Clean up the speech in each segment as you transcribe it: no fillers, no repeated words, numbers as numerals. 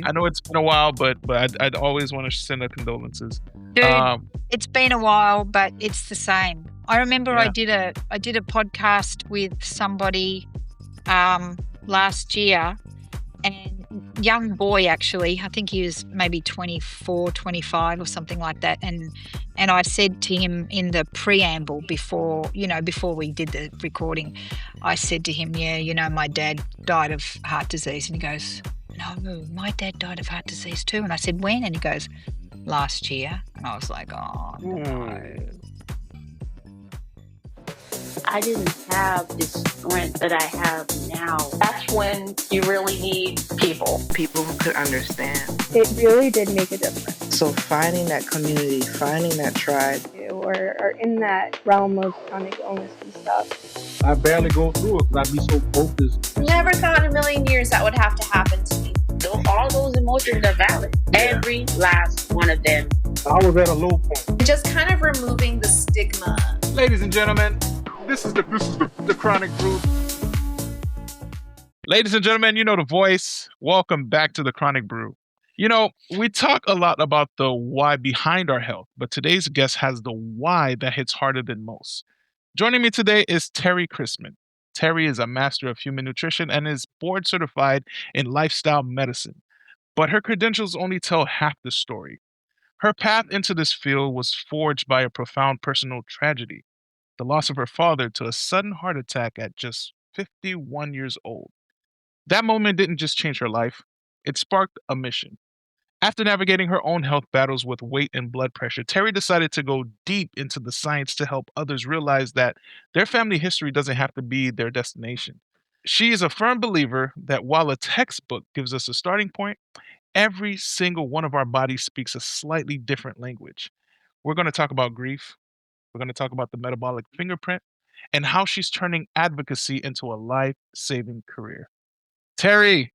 I know it's been a while, but I'd always want to send our condolences. Dude, it's been a while, but it's the same. I remember I Yeah. did a podcast with somebody last year, and young boy, actually, I think he was maybe 24, 25 or something like that. And I said to him in the preamble before we did the recording, I said to him, yeah, my dad died of heart disease. And he goes, no, my dad died of heart disease too. And I said, when? And he goes, last year. And I was like, oh, no. I didn't have the strength that I have now. That's when you really need people. People who could understand. It really did make a difference. So finding that community, finding that tribe. Or in that realm of chronic illness and stuff. I barely go through it because I'd be so focused. Never thought in a million years that would have to happen to me. All those emotions are valid. Yeah. Every last one of them. I was at a low point. Just kind of removing the stigma. Ladies and gentlemen, this is the Chronic Brew. Ladies and gentlemen, you know the voice. Welcome back to the Chronic Brew. We talk a lot about the why behind our health, but today's guest has the why that hits harder than most. Joining me today is Terri Chrisman. Terri is a master of human nutrition and is board certified in lifestyle medicine. But her credentials only tell half the story. Her path into this field was forged by a profound personal tragedy, the loss of her father to a sudden heart attack at just 51 years old. That moment didn't just change her life, it sparked a mission. After navigating her own health battles with weight and blood pressure, Terri decided to go deep into the science to help others realize that their family history doesn't have to be their destination. She is a firm believer that while a textbook gives us a starting point, every single one of our bodies speaks a slightly different language. We're going to talk about grief. We're going to talk about the metabolic fingerprint and how she's turning advocacy into a life-saving career. Terri,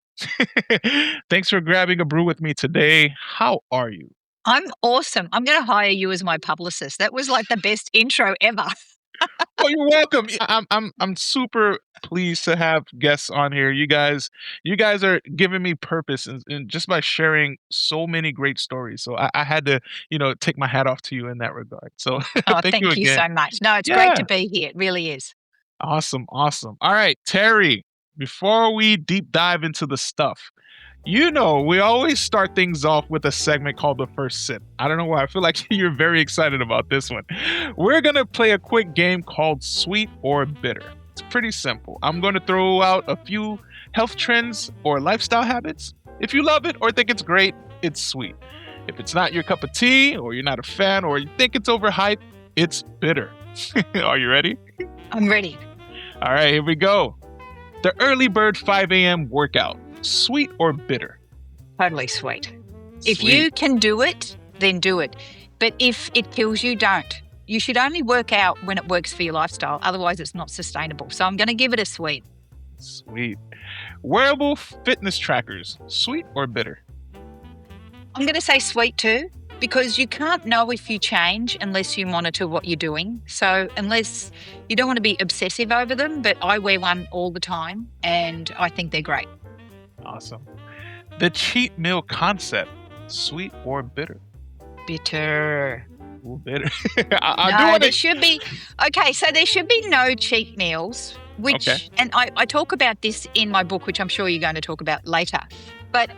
thanks for grabbing a brew with me today. How are you? I'm awesome. I'm going to hire you as my publicist. That was like the best intro ever. Oh, you're welcome. I'm super pleased to have guests on here. You guys are giving me purpose and just by sharing so many great stories. So I had to, take my hat off to you in that regard. So thank you again. so much. No, it's great to be here. It really is. Awesome. All right, Terri, before we deep dive into the stuff, we always start things off with a segment called The First Sip. I don't know why. I feel like you're very excited about this one. We're going to play a quick game called Sweet or Bitter. It's pretty simple. I'm going to throw out a few health trends or lifestyle habits. If you love it or think it's great, it's sweet. If it's not your cup of tea or you're not a fan or you think it's overhyped, it's bitter. Are you ready? I'm ready. All right, here we go. The early bird 5 a.m. workout. Sweet or bitter? Totally sweet. If you can do it, then do it. But if it kills you, don't. You should only work out when it works for your lifestyle. Otherwise, it's not sustainable. So I'm going to give it a sweet. Sweet. Wearable fitness trackers. Sweet or bitter? I'm going to say sweet too, because you can't know if you change unless you monitor what you're doing. So unless you don't want to be obsessive over them, but I wear one all the time and I think they're great. Awesome. The cheat meal concept, sweet or bitter? Bitter. Ooh, bitter. There should be no cheat meals, and I talk about this in my book, which I'm sure you're going to talk about later. But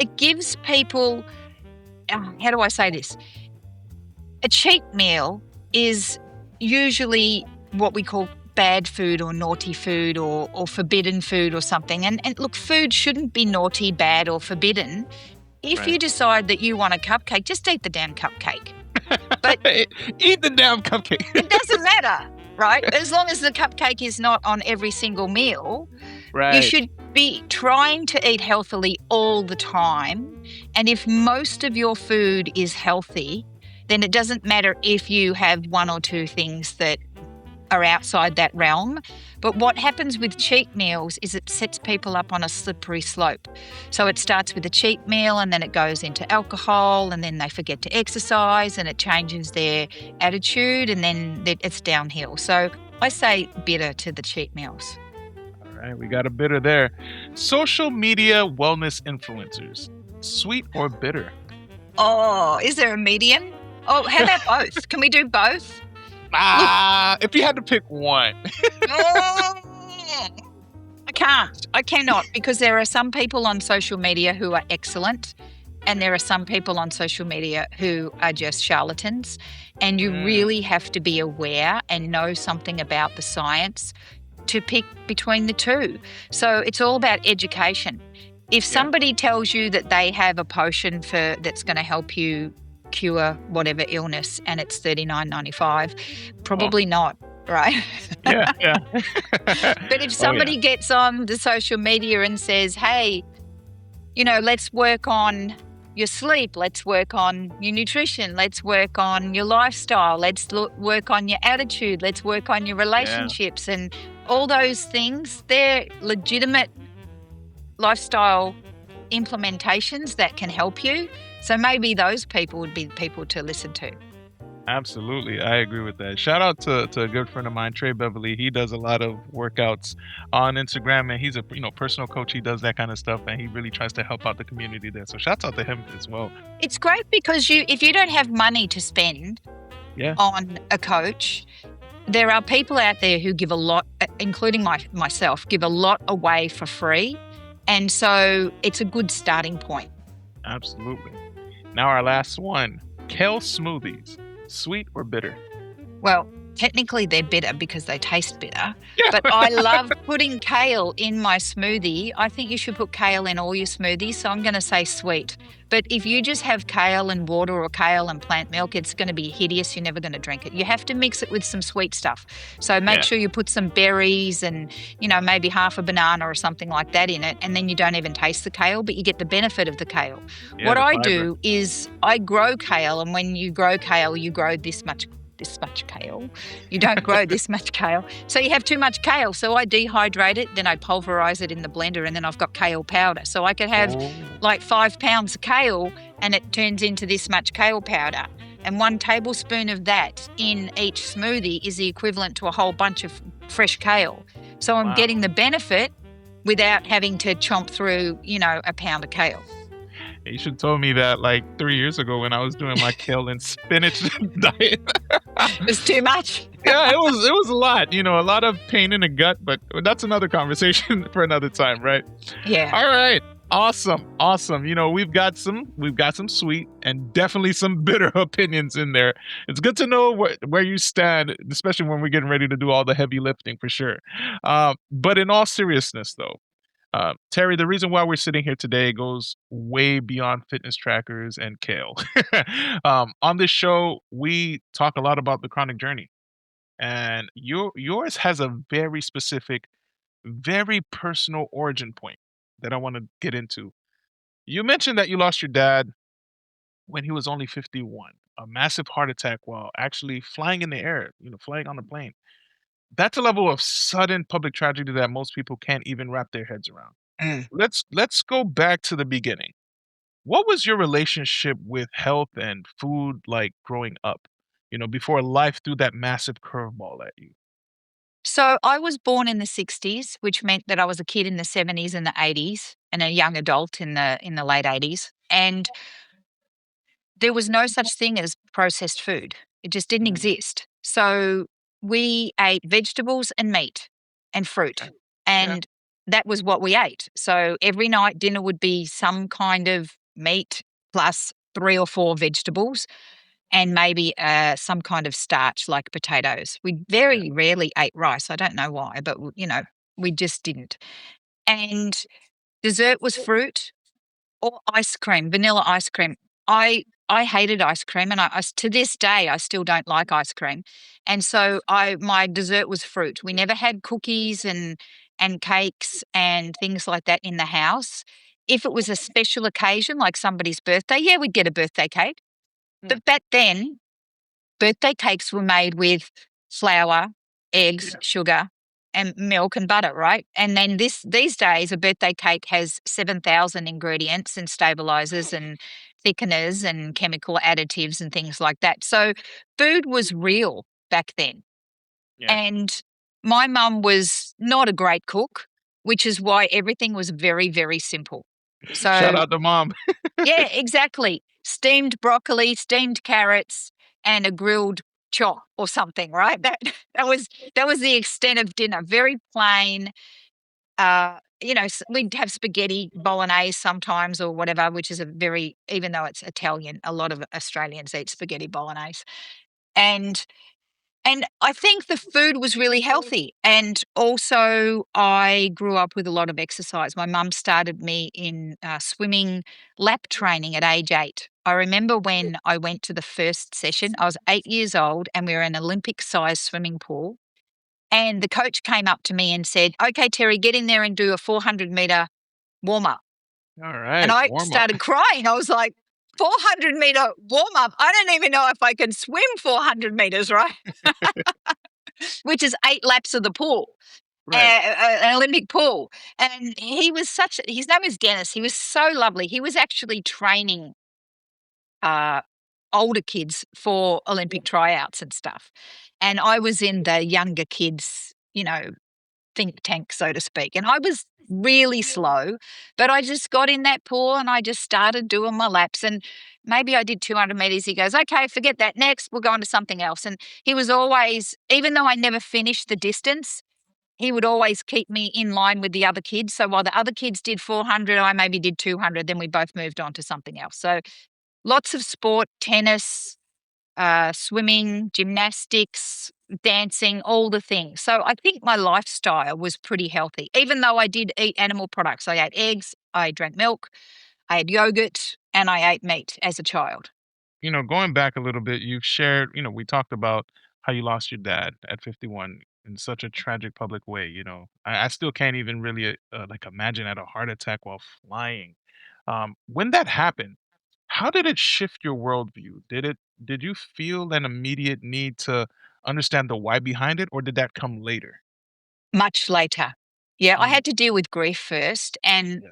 it gives people, how do I say this? A cheat meal is usually what we call bad food or naughty food or forbidden food or something. And look, food shouldn't be naughty, bad or forbidden. If you decide that you want a cupcake, just eat the damn cupcake. But eat the damn cupcake. It doesn't matter, right? As long as the cupcake is not on every single meal, you should be trying to eat healthily all the time. And if most of your food is healthy, then it doesn't matter if you have one or two things that are outside that realm. But what happens with cheat meals is it sets people up on a slippery slope. So it starts with a cheat meal and then it goes into alcohol and then they forget to exercise and it changes their attitude and then it's downhill. So I say bitter to the cheat meals. All right, we got a bitter there. Social media wellness influencers, sweet or bitter? Oh, is there a medium? Oh, how about both? Can we do both? Look, If you had to pick one. I can't. I cannot, because there are some people on social media who are excellent, and there are some people on social media who are just charlatans. And you really have to be aware and know something about the science to pick between the two. So it's all about education. If somebody tells you that they have a potion that's going to help you cure whatever illness and it's $39.95, probably not, right? Yeah. But if somebody gets on the social media and says, hey, let's work on your sleep, let's work on your nutrition, let's work on your lifestyle, let's work on your attitude, let's work on your relationships, and all those things, they're legitimate lifestyle implementations that can help you. So maybe those people would be the people to listen to. Absolutely. I agree with that. Shout out to a good friend of mine, Trey Beverly. He does a lot of workouts on Instagram, and he's a personal coach. He does that kind of stuff, and he really tries to help out the community there. So shouts out to him as well. It's great because if you don't have money to spend on a coach, there are people out there who give a lot, including myself, give a lot away for free. And so it's a good starting point. Absolutely. Now our last one, kale smoothies. Sweet or bitter? Well, technically they're bitter because they taste bitter, but I love putting kale in my smoothie. I think you should put kale in all your smoothies, so I'm going to say sweet. But if you just have kale and water or kale and plant milk, it's going to be hideous. You're never going to drink it. You have to mix it with some sweet stuff. So make sure you put some berries and, maybe half a banana or something like that in it, and then you don't even taste the kale, but you get the benefit of the kale. What I do is I grow kale, and when you grow kale, you grow this much kale. You don't grow this much kale. So you have too much kale. So I dehydrate it, then I pulverize it in the blender, and then I've got kale powder. So I could have like 5 pounds of kale, and it turns into this much kale powder. And 1 tablespoon of that in each smoothie is the equivalent to a whole bunch of fresh kale. So I'm getting the benefit without having to chomp through, a pound of kale. You should have told me that like 3 years ago when I was doing my kale and spinach diet. It was too much. Yeah, it was a lot. A lot of pain in the gut, but that's another conversation for another time, right? Yeah. All right. Awesome. We've got some sweet and definitely some bitter opinions in there. It's good to know where you stand, especially when we're getting ready to do all the heavy lifting for sure. But in all seriousness, though, Terri, the reason why we're sitting here today goes way beyond fitness trackers and kale. On this show, we talk a lot about the chronic journey, and yours has a very specific, very personal origin point that I want to get into. You mentioned that you lost your dad when he was only 51, a massive heart attack while actually flying in the air, flying on a plane. That's a level of sudden public tragedy that most people can't even wrap their heads around. Let's go back to the beginning. What was your relationship with health and food like growing up? Before life threw that massive curveball at you. So I was born in the 60s, which meant that I was a kid in the 70s and the 80s and a young adult in the late 80s. And there was no such thing as processed food. It just didn't exist. So we ate vegetables and meat and fruit. And that was what we ate. So every night dinner would be some kind of meat plus 3 or 4 vegetables and maybe some kind of starch like potatoes. We very rarely ate rice. I don't know why, but, we just didn't. And dessert was fruit or ice cream, vanilla ice cream. I hated ice cream, and to this day I still don't like ice cream. And so my dessert was fruit. We never had cookies and cakes and things like that in the house. If it was a special occasion like somebody's birthday, we'd get a birthday cake. But back then, birthday cakes were made with flour, eggs, sugar, and milk and butter, right? And then these days, a birthday cake has 7,000 ingredients and stabilizers and thickeners and chemical additives and things like that. So food was real back then. Yeah. And my mum was not a great cook. which is why everything was very, very simple. Shout So, out to mom. yeah, exactly. Steamed broccoli, steamed carrots, and a grilled chop or something, right? That was the extent of dinner. Very plain. We'd have spaghetti bolognese sometimes or whatever, which is even though it's Italian, a lot of Australians eat spaghetti bolognese. And and I think the food was really healthy. And also, I grew up with a lot of exercise. My mum started me in swimming lap training at age 8. I remember when I went to the first session, I was 8 years old and we were in an Olympic sized swimming pool. And the coach came up to me and said, "Okay, Terry, get in there and do a 400-meter warm up." All And right, I warm up. started crying. I was like, 400-meter warm up? I don't even know if I can swim 400 meters, right? Which is 8 laps of the pool, Right. an Olympic pool. And his name is Dennis. He was so lovely. He was actually training uh, older kids for Olympic tryouts and stuff. And I was in the younger kids, think tank, so to speak. And I was really slow, but I just got in that pool and I just started doing my laps. And maybe I did 200 meters. He goes, "Okay, forget that. Next, we'll go on to something else." And he was always, even though I never finished the distance, he would always keep me in line with the other kids. So while the other kids did 400, I maybe did 200. Then we both moved on to something else. So lots of sport, tennis, swimming, gymnastics, dancing, all the things. So I think my lifestyle was pretty healthy, even though I did eat animal products. I ate eggs, I drank milk, I had yogurt, and I ate meat as a child. Going back a little bit, you've shared, we talked about how you lost your dad at 51 in such a tragic public way. I still can't even really like imagine at a heart attack while flying. When that happened, how did it shift your worldview? Did you feel an immediate need to understand the why behind it, or did that come later? Much later. Yeah, I Mm, had to deal with grief first. And yeah.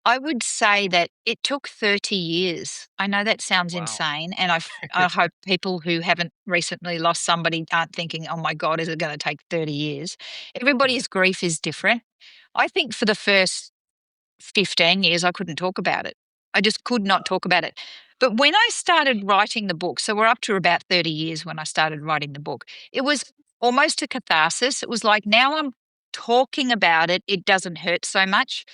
I would say that it took 30 years. I know that sounds Wow. insane. And I hope people who haven't recently lost somebody aren't thinking, "Oh my God, is it going to take 30 years?" Yeah. Everybody's grief is different. I think for the first 15 years, I couldn't talk about it. I just could not talk about it. But when I started writing the book, so we're up to about 30 years when I started writing the book, it was almost a catharsis. It was like, now I'm talking about it, it doesn't hurt so much.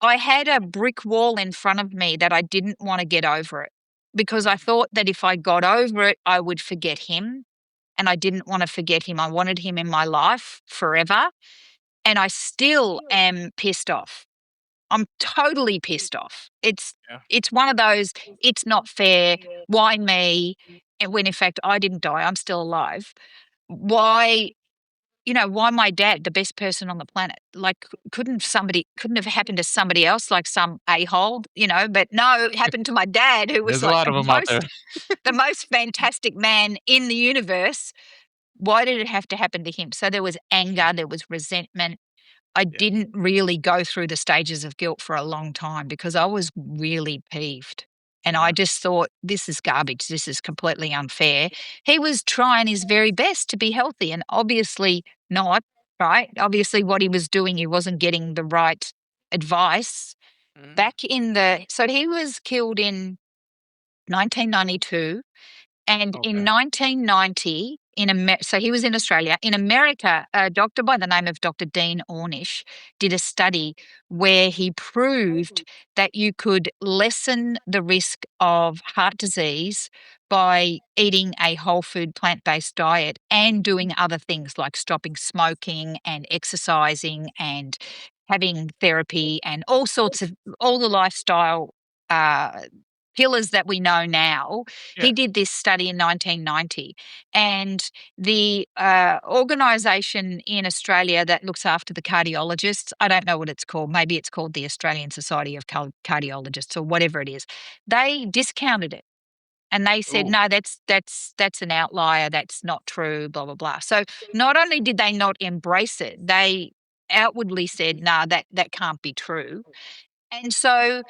I had a brick wall in front of me that I didn't want to get over it because I thought that if I got over it, I would forget him. And I didn't want to forget him. I wanted him in my life forever. And I still am pissed off. I'm totally pissed off. It's Yeah. it's one of those, it's not fair. Why me? And when in fact I didn't die, I'm still alive. Why, why my dad, the best person on the planet? Like, couldn't have happened to somebody else, like some a-hole, but no, it happened to my dad, who was There's a like lot of them out there. the most fantastic man in the universe. Why did it have to happen to him? So there was anger, there was resentment. I Yeah. didn't really go through the stages of guilt for a long time because I was really peeved. And I Yeah. just thought, this is garbage. This is completely unfair. He was trying his very best to be healthy and obviously not, right? Obviously, what he was doing, he wasn't getting the right advice. Mm, So he was killed in 1992. And in okay. 1990, so he was in Australia. In America, a doctor by the name of Dr. Dean Ornish did a study where he proved that you could lessen the risk of heart disease by eating a whole food plant-based diet and doing other things like stopping smoking and exercising and having therapy and all the lifestyle uh, pillars that we know now. Yeah. He did this study in 1990, and the organisation in Australia that looks after the cardiologists, I don't know what it's called, maybe it's called the Australian Society of Cardiologists or whatever it is, they discounted it. And they said, Oh, no, that's an outlier. That's not true. Blah blah blah. So not only did they not embrace it, they outwardly said, "No, that can't be true." And so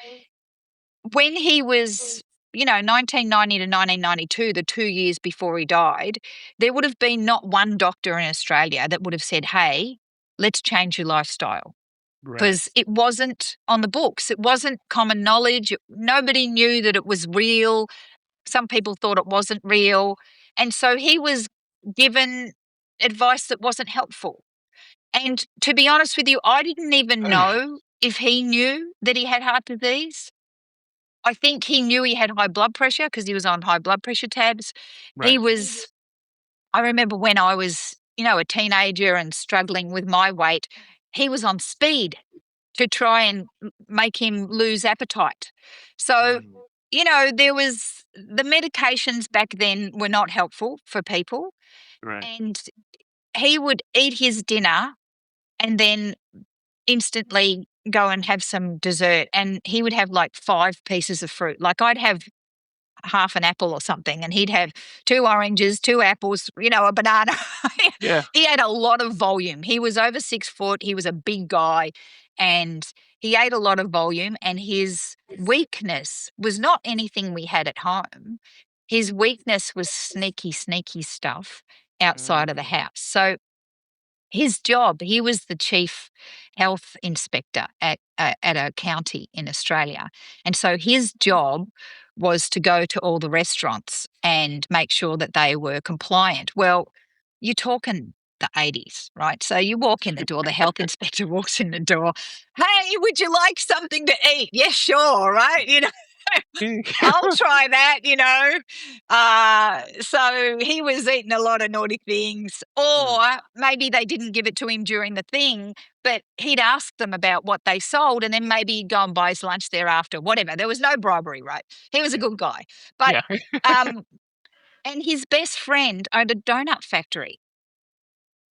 when he was, 1990 to 1992, the 2 years before he died, there would have been not one doctor in Australia that would have said, "Hey, let's change your lifestyle. Right. Because it wasn't on the books. It wasn't common knowledge. Nobody knew that it was real. Some people thought it wasn't real. And so he was given advice that wasn't helpful. And to be honest with you, I didn't even know if he knew that he had heart disease. I think he knew he had high blood pressure because he was on high blood pressure tabs. He Right. was, I remember when I was, a teenager and struggling with my weight, he was on speed to try and make him lose appetite. So, there was the medications back then were not helpful for people. Right. And he would eat his dinner and then instantly go and have some dessert. And he would have like 5 pieces of fruit. Like I'd have half an apple or something, and he'd have 2 oranges, 2 apples, a banana. Yeah. He had a lot of volume. He was over 6 foot. He was a big guy, and he ate a lot of volume. And his weakness was not anything we had at home. His weakness was sneaky stuff outside of the house. So his job, he was the chief health inspector at a county in Australia. And so his job was to go to all the restaurants and make sure that they were compliant. Well, you're talking the 80s, right? So you walk in the door, the health inspector walks in the door. Hey, would you like something to eat? Yeah, sure, right? I'll try that, So he was eating a lot of naughty things, or maybe they didn't give it to him during the thing, but he'd ask them about what they sold, and then maybe he'd go and buy his lunch thereafter, whatever. There was no bribery, right? He was a good guy. But, Yeah. and his best friend owned a donut factory.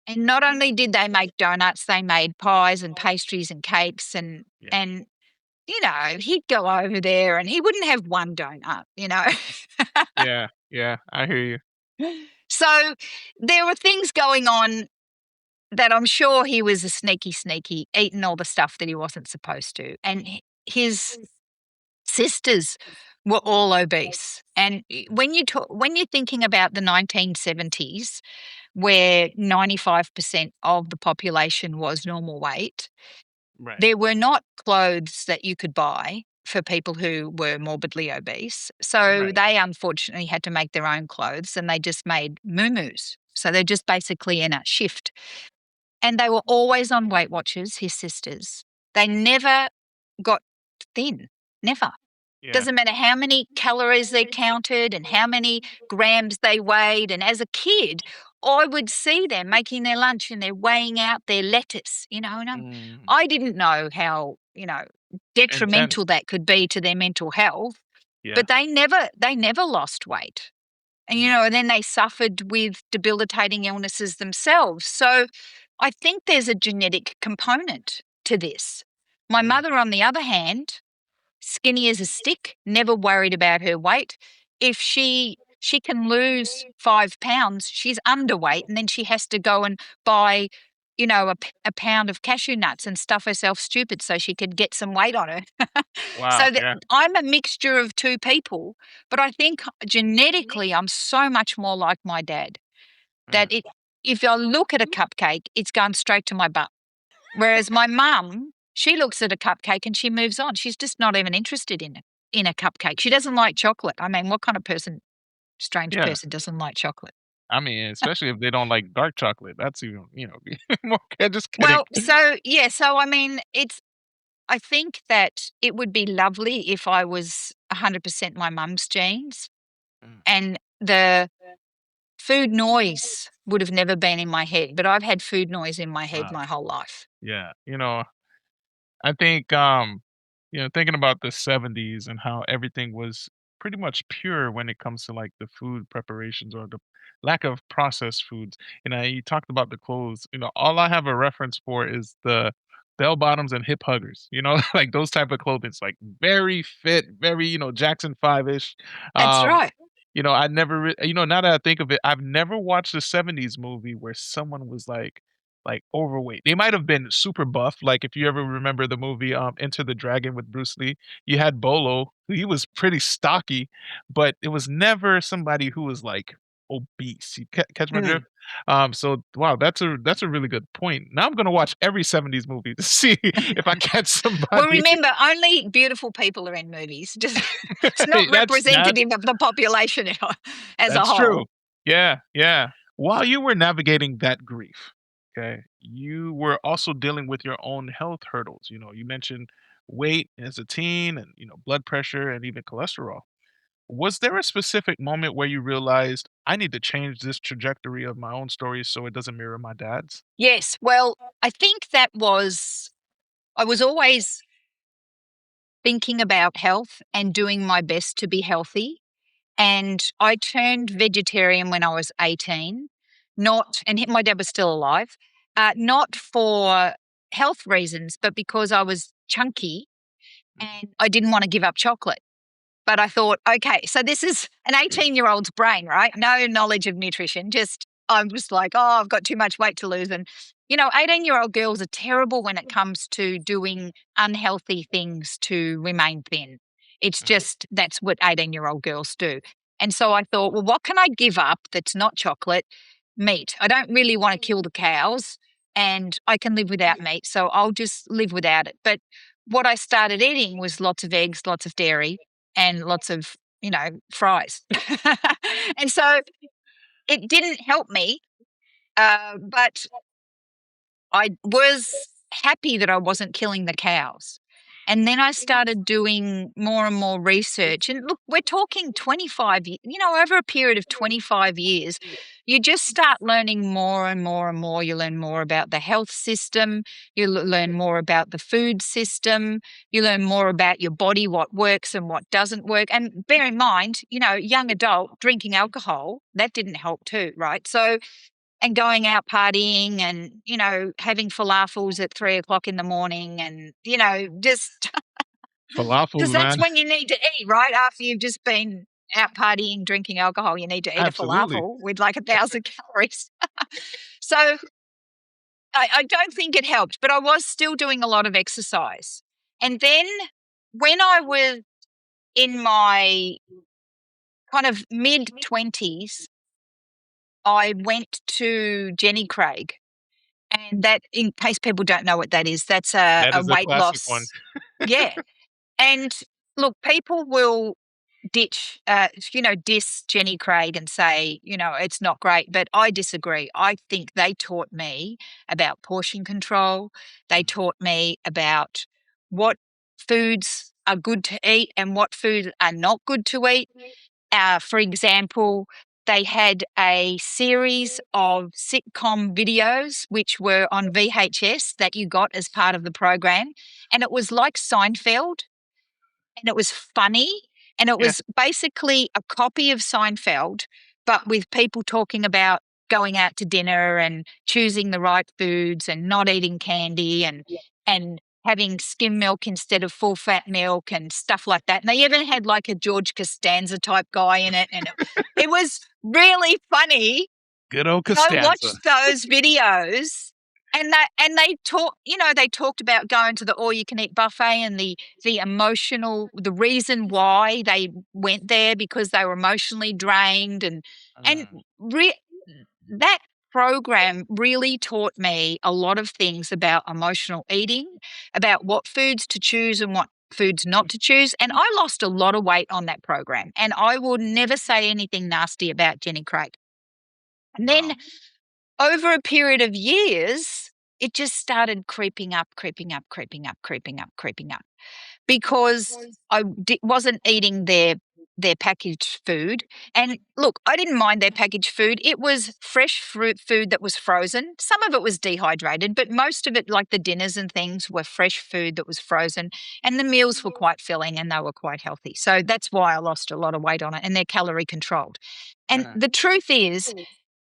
And not only did they make donuts, they made pies and pastries and cakes and he'd go over there and he wouldn't have one donut. Yeah, I hear you. So there were things going on that I'm sure he was a sneaky, eating all the stuff that he wasn't supposed to. And his sisters were all obese. And when you're thinking about the 1970s, where 95% of the population was normal weight, Right. there were not clothes that you could buy for people who were morbidly obese. So they unfortunately had to make their own clothes, and they just made muumuus. So they're just basically in a shift. And they were always on Weight Watchers, his sisters. They never got thin, never. Yeah. Doesn't matter how many calories they counted and how many grams they weighed. And as a kid, I would see them making their lunch and they're weighing out their lettuce, and I didn't know how, detrimental that could be to their mental health. Yeah. But they never lost weight. And, and then they suffered with debilitating illnesses themselves. So I think there's a genetic component to this. My mother, on the other hand, skinny as a stick, never worried about her weight. If she can lose 5 pounds, she's underweight, and then she has to go and buy, a pound of cashew nuts and stuff herself stupid so she could get some weight on her. Wow. I'm a mixture of 2 people, but I think genetically I'm so much more like my dad that if I look at a cupcake, it's going straight to my butt. Whereas my mum, she looks at a cupcake and she moves on. She's just not even interested in a cupcake. She doesn't like chocolate. I mean, what kind of strange person doesn't like chocolate? I mean, especially if they don't like dark chocolate. That's even, more just kidding. Well, so I mean, I think that it would be lovely if I was 100% my mum's genes, and the food noise would have never been in my head, but I've had food noise in my head my whole life. Yeah. I think, thinking about the 70s and how everything was pretty much pure when it comes to like the food preparations or the lack of processed foods. You talked about the clothes. All I have a reference for is the bell bottoms and hip huggers. Like those type of clothing. It's like very fit, very Jackson 5-ish. That's right. I never, now that I think of it, I've never watched a 70s movie where someone was like overweight. They might have been super buff. Like if you ever remember the movie Enter the Dragon with Bruce Lee, you had Bolo. He was pretty stocky, but it was never somebody who was like obese. You catch my drift? So wow, that's a really good point. Now I'm gonna watch every 70s movie to see if I catch Well, somebody. remember, only beautiful people are in movies. Just it's not That's representative of the population as a that's true. whole. Yeah, yeah. While you were navigating that grief, okay, you were also dealing with your own health hurdles. You mentioned weight as a teen and, blood pressure and even cholesterol. Was there a specific moment where you realized I need to change this trajectory of my own story so it doesn't mirror my dad's? Yes. Well, I think I was always thinking about health and doing my best to be healthy. And I turned vegetarian when I was 18, my dad was still alive, not for health reasons, but because I was chunky and I didn't want to give up chocolate. But I thought, okay, so this is an 18-year-old's brain, right? No knowledge of nutrition. I'm just like, oh, I've got too much weight to lose. And, 18-year-old girls are terrible when it comes to doing unhealthy things to remain thin. It's just, that's what 18-year-old girls do. And so I thought, well, what can I give up that's not chocolate? Meat. I don't really want to kill the cows and I can live without meat. So I'll just live without it. But what I started eating was lots of eggs, lots of dairy, and lots of, fries. And so it didn't help me, but I was happy that I wasn't killing the cows. And then I started doing more and more research. And look, we're talking 25, over a period of 25 years, you just start learning more and more and more. You learn more about the health system. You learn more about the food system. You learn more about your body, what works and what doesn't work. And bear in mind, young adult drinking alcohol, that didn't help too, right? So, and going out partying and, having falafels at 3 o'clock in the morning and, just because Falafels, that's man. when you need to eat, right? After you've just been out partying, drinking alcohol, you need to eat a Absolutely. falafel with like 1,000 calories. So I don't think it helped, but I was still doing a lot of exercise. And then when I was in my kind of mid-20s, I went to Jenny Craig. And that, in case people don't know what that is, that's a That is a weight classic one. loss. Yeah. And look, people will diss Jenny Craig and say, it's not great, but I disagree. I think they taught me about portion control. They taught me about what foods are good to eat and what foods are not good to eat. For example, they had a series of sitcom videos which were on VHS that you got as part of the program. And it was like Seinfeld, and it was funny. And it Yeah. was basically a copy of Seinfeld, but with people talking about going out to dinner and choosing the right foods and not eating candy and having skim milk instead of full fat milk and stuff like that. And they even had like a George Costanza type guy in it. And it was really funny. Good old I Costanza. watched those videos and they talked about going to the all you can eat buffet and the the reason why they went there because they were emotionally drained and re- that program really taught me a lot of things about emotional eating, about what foods to choose and what foods not to choose. And I lost a lot of weight on that program. And I will never say anything nasty about Jenny Craig. And then over a period of years, it just started creeping up, creeping up, creeping up, creeping up, creeping up because I wasn't eating their packaged food. And look, I didn't mind their packaged food. It was fresh fruit food that was frozen. Some of it was dehydrated, but most of it, like the dinners and things, were fresh food that was frozen. And the meals were quite filling and they were quite healthy. So that's why I lost a lot of weight on it, and they're calorie controlled. And the truth is,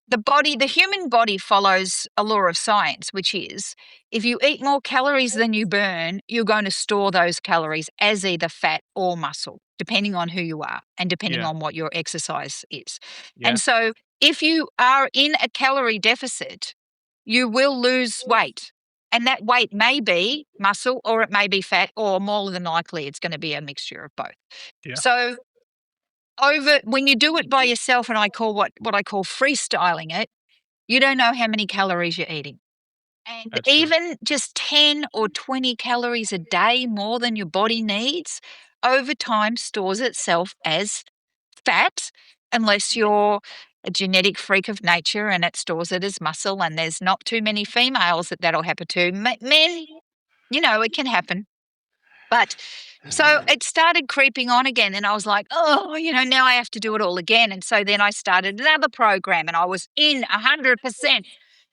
the human body follows a law of science, which is if you eat more calories than you burn, you're going to store those calories as either fat or muscle, depending on who you are and depending Yeah. on what your exercise is. Yeah. And so if you are in a calorie deficit, you will lose weight. And that weight may be muscle or it may be fat, or more than likely it's going to be a mixture of both. Yeah. So when you do it by yourself, and I call what I call freestyling it, you don't know how many calories you're eating. And That's true. even just 10 or 20 calories a day more than your body needs over time stores itself as fat, unless you're a genetic freak of nature and it stores it as muscle. And there's not too many females that'll happen to. Men, it can happen. But so it started creeping on again. And I was like, oh, now I have to do it all again. And so then I started another program and I was in 100%.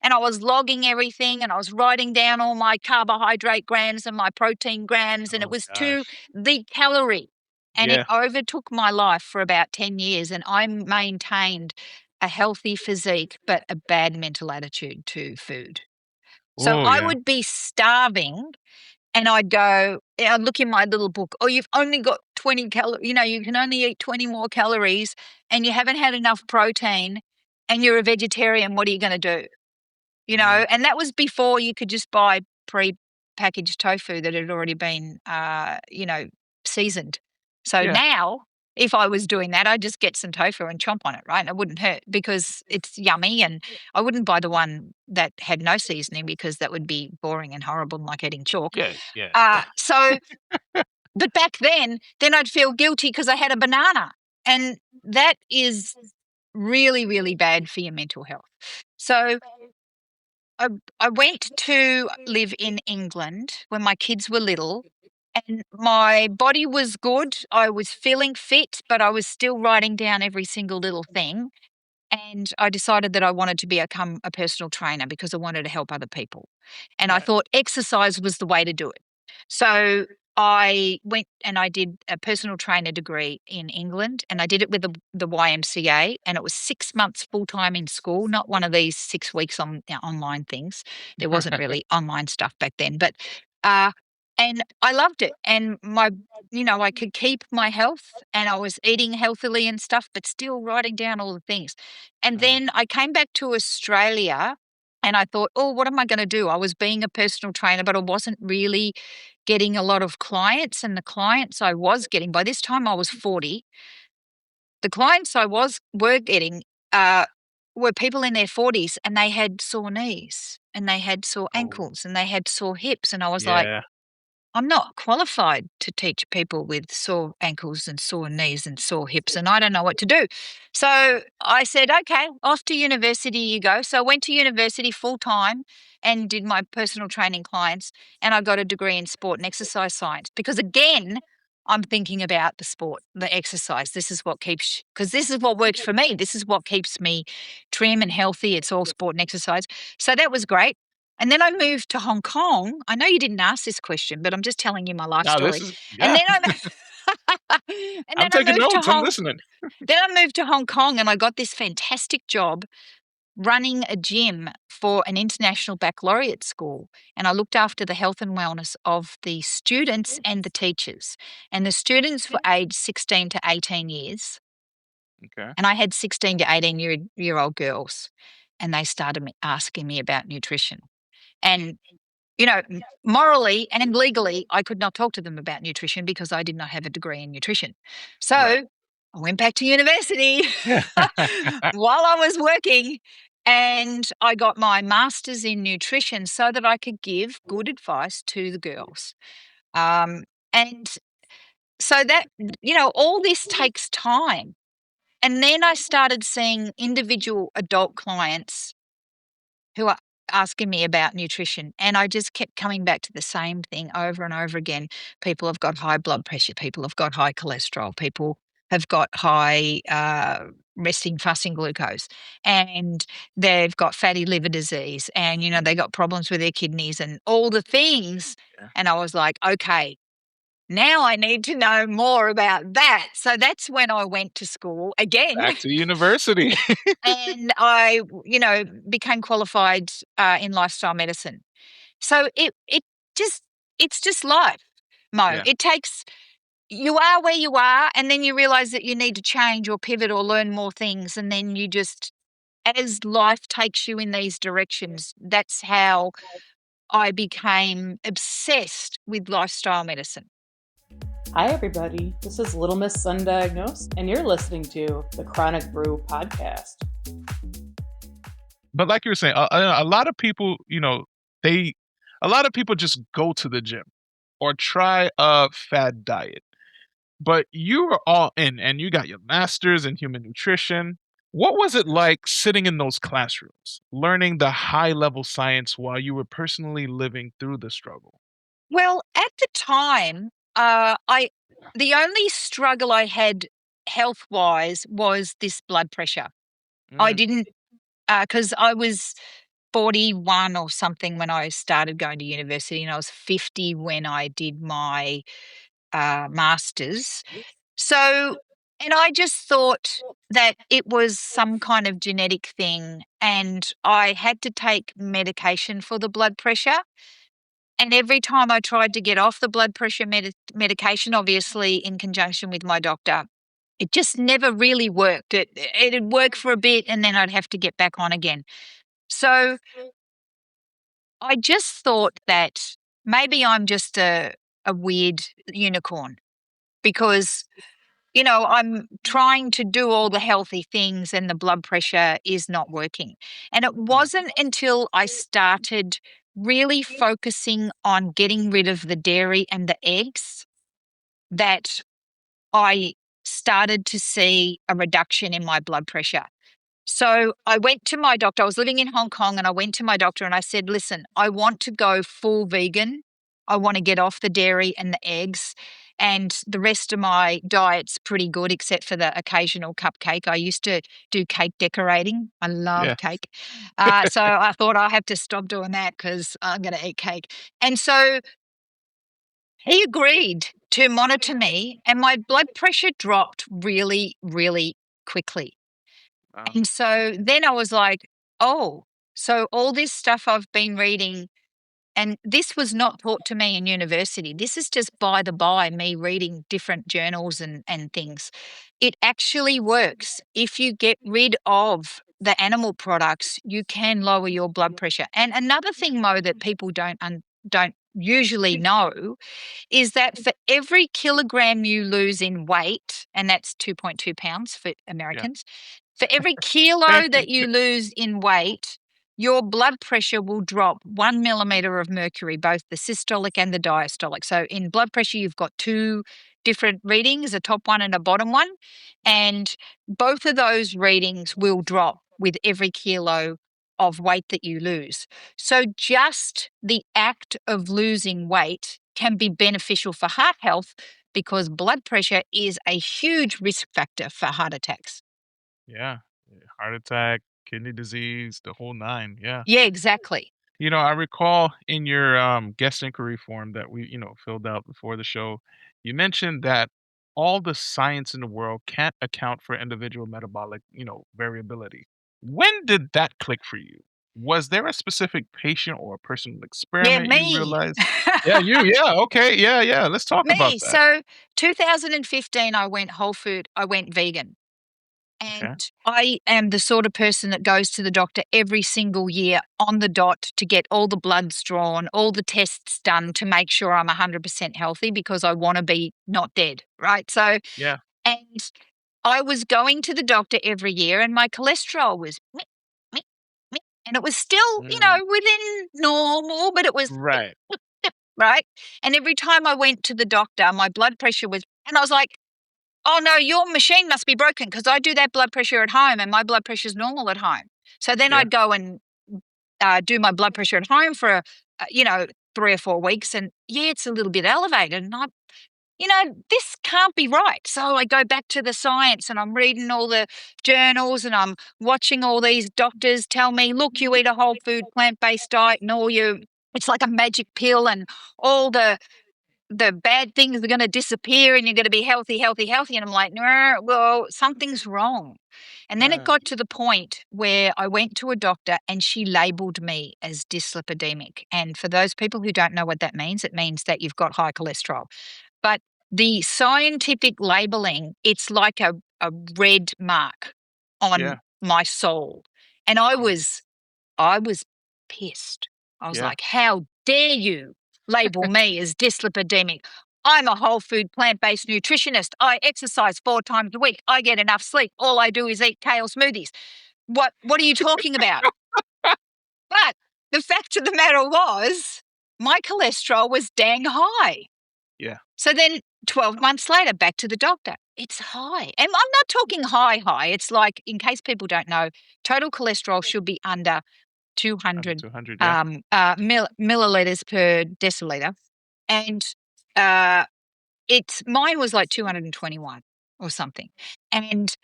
And I was logging everything and I was writing down all my carbohydrate grams and my protein grams. And it Oh was to gosh. the calorie. And it Yeah. overtook my life for about 10 years. And I maintained a healthy physique, but a bad mental attitude to food. So Oh I yeah. would be starving and I'd look in my little book, oh, you've only got 20 calories, you can only eat 20 more calories and you haven't had enough protein and you're a vegetarian. What are you going to do? Mm. And that was before you could just buy pre-packaged tofu that had already been, seasoned. So Yeah. now, if I was doing that, I'd just get some tofu and chomp on it, right? And it wouldn't hurt because it's yummy. And I wouldn't buy the one that had no seasoning because that would be boring and horrible, like eating chalk. Yeah. Yeah. But back then I'd feel guilty because I had a banana. And that is really, really bad for your mental health. So I went to live in England when my kids were little, and my body was good. I was feeling fit, but I was still writing down every single little thing. And I decided that I wanted to become a personal trainer because I wanted to help other people. And I Right. thought exercise was the way to do it. So I went and I did a personal trainer degree in England and I did it with the YMCA and it was 6 months full time in school, not one of these 6 weeks online things. There wasn't really online stuff back then, but, uh, and I loved it. And I could keep my health and I was eating healthily and stuff, but still writing down all the things. And Uh, then I came back to Australia and I thought, oh, what am I going to do? I was being a personal trainer, but I wasn't really getting a lot of clients. And the clients I was getting, by this time I was 40, the clients were getting were people in their 40s and they had sore knees and they had sore oh. ankles and they had sore hips. And I was like, Yeah. I'm not qualified to teach people with sore ankles and sore knees and sore hips, and I don't know what to do. So I said, okay, off to university you go. So I went to university full time and did my personal training clients, and I got a degree in sport and exercise science because, again, I'm thinking about the sport, the exercise. This is what because this is what works for me. This is what keeps me trim and healthy. It's all sport and exercise. So that was great. And then I moved to Hong Kong. I know you didn't ask this question, but I'm just telling you my life No, this story. is And yeah. then and I'm then I taking moved to notes. I'm listening. Hong Kong and I got this fantastic job running a gym for an international baccalaureate school. And I looked after the health and wellness of the students and the teachers. And the students were aged 16 to 18 years. Okay. And I had 16 to 18-year-old girls. And they started asking me about nutrition. And morally and legally, I could not talk to them about nutrition because I did not have a degree in nutrition. So Right. I went back to university Yeah. while I was working and I got my master's in nutrition so that I could give good advice to the girls. And so that, all this takes time. And then I started seeing individual adult clients who are asking me about nutrition. And I just kept coming back to the same thing over and over again. People have got high blood pressure, people have got high cholesterol, people have got high resting fasting glucose, and they've got fatty liver disease, and they got problems with their kidneys and all the things. Yeah. And I was like, okay, now I need to know more about that. So that's when I went to school again. Back to university. And I, became qualified in lifestyle medicine. So it's just life, Mo. Yeah. It takes you are where you are, and then you realize that you need to change or pivot or learn more things, and then you just, as life takes you in these directions, that's how I became obsessed with lifestyle medicine. Hi, everybody. This is Little Miss Undiagnosed, and you're listening to the Chronic Brew podcast. But like you were saying, a lot of people, a lot of people just go to the gym or try a fad diet. But you were all in and you got your master's in human nutrition. What was it like sitting in those classrooms, learning the high level science while you were personally living through the struggle? Well, at the time, the only struggle I had health wise was this blood pressure. I Mm, didn't because I was 41 or something when I started going to university, and I was 50 when I did my master's. So, and I just thought that it was some kind of genetic thing, and I had to take medication for the blood pressure. And every time I tried to get off the blood pressure medication, obviously in conjunction with my doctor, it just never really worked. It'd work for a bit and then I'd have to get back on again. So I just thought that maybe I'm just a weird unicorn because, I'm trying to do all the healthy things and the blood pressure is not working. And it wasn't until I started really focusing on getting rid of the dairy and the eggs that I started to see a reduction in my blood pressure. So I went to my doctor. I was living in Hong Kong and I went to my doctor and I said, listen, I want to go full vegan. I want to get off the dairy and the eggs. And the rest of my diet's pretty good, except for the occasional cupcake. I used to do cake decorating. I love yeah. cake. So I thought I have to stop doing that because I'm going to eat cake. And so he agreed to monitor me, and my blood pressure dropped really, really quickly. Wow. And so then I was like, oh, so all this stuff I've been reading, and this was not taught to me in university. This is just by the by, me reading different journals and things. It actually works. If you get rid of the animal products, you can lower your blood pressure. And another thing, Mo, that people don't usually know is that for every kilogram you lose in weight, and that's 2.2 pounds for Yeah. Americans, for every kilo that you lose in weight, your blood pressure will drop 1 millimeter of mercury, both the systolic and the diastolic. So in blood pressure, you've got two different readings, a top one and a bottom one. Yeah. And both of those readings will drop with every kilo of weight that you lose. So just the act of losing weight can be beneficial for heart health because blood pressure is a huge risk factor for heart attacks. Yeah. Heart attack, kidney disease, the whole nine. Yeah. Yeah, exactly. I recall in your guest inquiry form that we, filled out before the show, you mentioned that all the science in the world can't account for individual metabolic, variability. When did that click for you? Was there a specific patient or a personal Yeah, experiment you me. realized? Yeah, you. Yeah, okay. Yeah, yeah. Let's talk about Me. that. So 2015, I went whole food. I went vegan. Okay. And I am the sort of person that goes to the doctor every single year on the dot to get all the bloods drawn, all the tests done to make sure I'm 100% healthy because I want to be not dead, right? So, Yeah. and I was going to the doctor every year and my cholesterol was meh, meh, meh, and it was still, Mm, within normal, but it was right. right. And every time I went to the doctor, my blood pressure was, and I was like, oh no, your machine must be broken because I do that blood pressure at home and my blood pressure is normal at home. So then Yeah. I'd go and do my blood pressure at home for, 3 or 4 weeks. And yeah, it's a little bit elevated. And this can't be right. So I go back to the science and I'm reading all the journals and I'm watching all these doctors tell me, look, you eat a whole food, plant-based diet and it's like a magic pill and all the bad things are going to disappear and you're going to be healthy, healthy, healthy. And I'm like, no, well, something's wrong. And then it Mm, got to the point where I went to a doctor and she labeled me as dyslipidemic. And for those people who don't know what that means, it means that you've got high cholesterol. But the scientific labeling, it's like a red mark on yeah. my soul. And I was pissed. I was Yeah. like, how dare you label me as dyslipidemic? I'm a whole food, plant-based nutritionist. I exercise 4 times a week. I get enough sleep. All I do is eat kale smoothies. What are you talking about? But the fact of the matter was my cholesterol was dang high. Yeah. So then 12 months later, back to the doctor. It's high. And I'm not talking high. It's like, in case people don't know, total cholesterol should be under 200 200, yeah. milliliters per deciliter. And mine was like 221 or something. And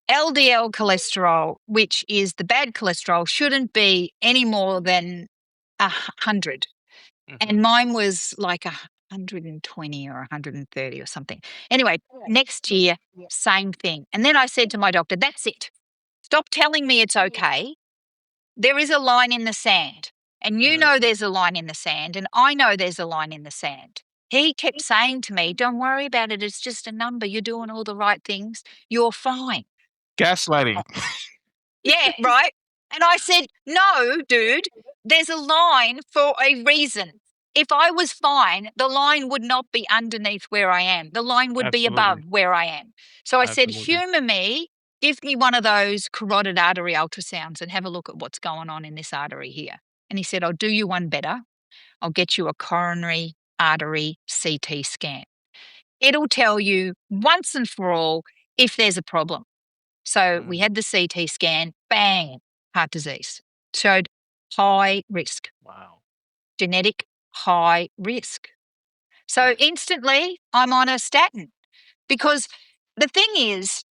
LDL cholesterol, which is the bad cholesterol, shouldn't be any more than 100. And mine was like 120 or 130 or something. Anyway, next year, same thing. And then I said to my doctor, that's it. Stop telling me it's okay. There is a line in the sand. And you know there's a line in the sand. And I know there's a line in the sand. He kept saying to me, don't worry about it. It's just a number. You're doing all the right things. You're fine. Gaslighting. Yeah, right. And I said, no, dude, there's a line for a reason. If I was fine, the line would not be underneath where I am. The line would be above where I am. So I said, humour me, give me one of those carotid artery ultrasounds and have a look at what's going on in this artery here. And he said, I'll do you one better. I'll get you a coronary artery CT scan. It'll tell you once and for all if there's a problem. So we had the CT scan, bang, heart disease. Showed high risk. Wow. Genetic high risk. So instantly I'm on a statin because the thing is,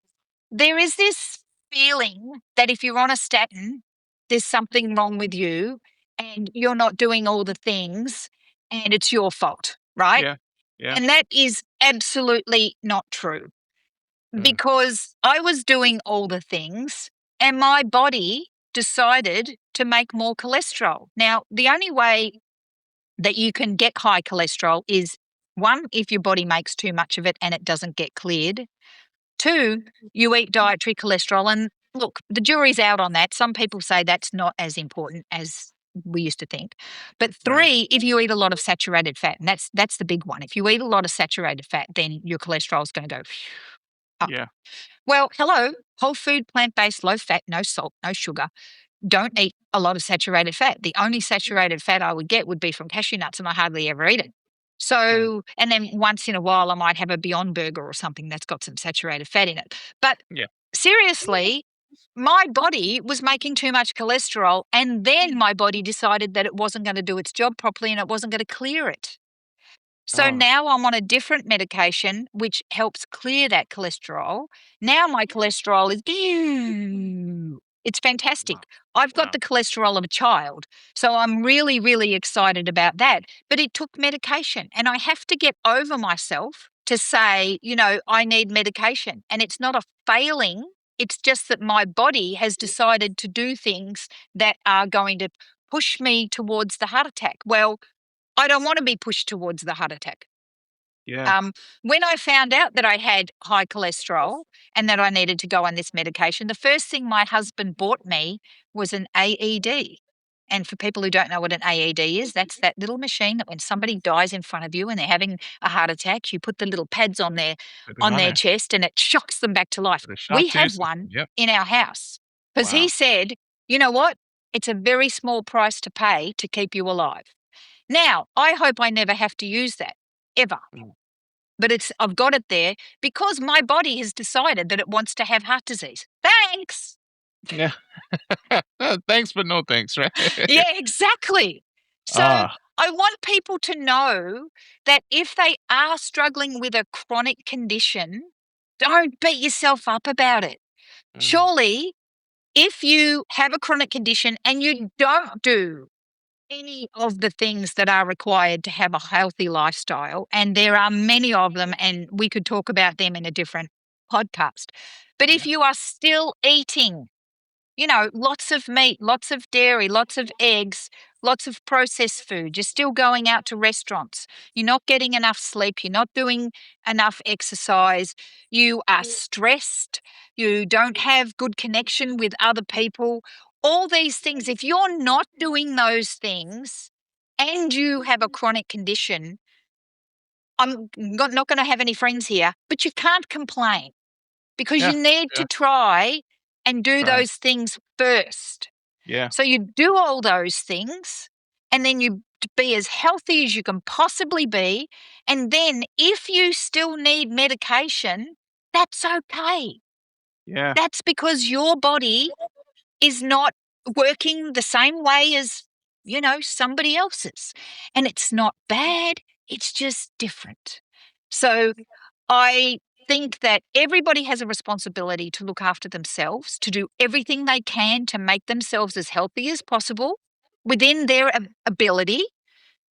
there is this feeling that if you're on a statin, there's something wrong with you and you're not doing all the things and it's your fault, right? Yeah. Yeah. And that is absolutely not true. Because I was doing all the things and my body decided to make more cholesterol. Now, the only way that you can get high cholesterol is, 1, if your body makes too much of it and it doesn't get cleared. 2, you eat dietary cholesterol. And look, the jury's out on that. Some people say that's not as important as we used to think. But 3, if you eat a lot of saturated fat, and that's the big one. If you eat a lot of saturated fat, then your cholesterol is going to go up. Yeah. Well, hello, whole food, plant-based, low fat, no salt, no sugar. Don't eat a lot of saturated fat. The only saturated fat I would get would be from cashew nuts, and I hardly ever eat it. So, and then once in a while, I might have a Beyond Burger or something that's got some saturated fat in it. But seriously, my body was making too much cholesterol, and then my body decided that it wasn't going to do its job properly and it wasn't going to clear it. So now I'm on a different medication which helps clear that cholesterol. Now my cholesterol is, it's fantastic. I've got the cholesterol of a child. So I'm really, really excited about that. But it took medication and I have to get over myself to say, I need medication. And it's not a failing. It's just that my body has decided to do things that are going to push me towards the heart attack. Well, I don't want to be pushed towards the heart attack. Yeah. When I found out that I had high cholesterol and that I needed to go on this medication, the first thing my husband bought me was an AED. And for people who don't know what an AED is, that's that little machine that when somebody dies in front of you and they're having a heart attack, you put the little pads on their chest and it shocks them back to life. We have one in our house because he said, you know what? It's a very small price to pay to keep you alive. Now, I hope I never have to use that, ever. But I've got it there because my body has decided that it wants to have heart disease. Thanks. Yeah. Thanks, but no thanks, right? Yeah, exactly. So I want people to know that if they are struggling with a chronic condition, don't beat yourself up about it. Surely, if you have a chronic condition and you don't do any of the things that are required to have a healthy lifestyle, and there are many of them, and we could talk about them in a different podcast. But if you are still eating, lots of meat, lots of dairy, lots of eggs, lots of processed food, you're still going out to restaurants, you're not getting enough sleep, you're not doing enough exercise, you are stressed, you don't have good connection with other people, all these things, if you're not doing those things and you have a chronic condition, I'm not going to have any friends here, but you can't complain because Yeah. you need to try and do Try. those things first. Yeah. So you do all those things and then you be as healthy as you can possibly be. And then if you still need medication, that's okay. Yeah. That's because your body is not working the same way as, somebody else's. And it's not bad, it's just different. So I think that everybody has a responsibility to look after themselves, to do everything they can to make themselves as healthy as possible within their ability.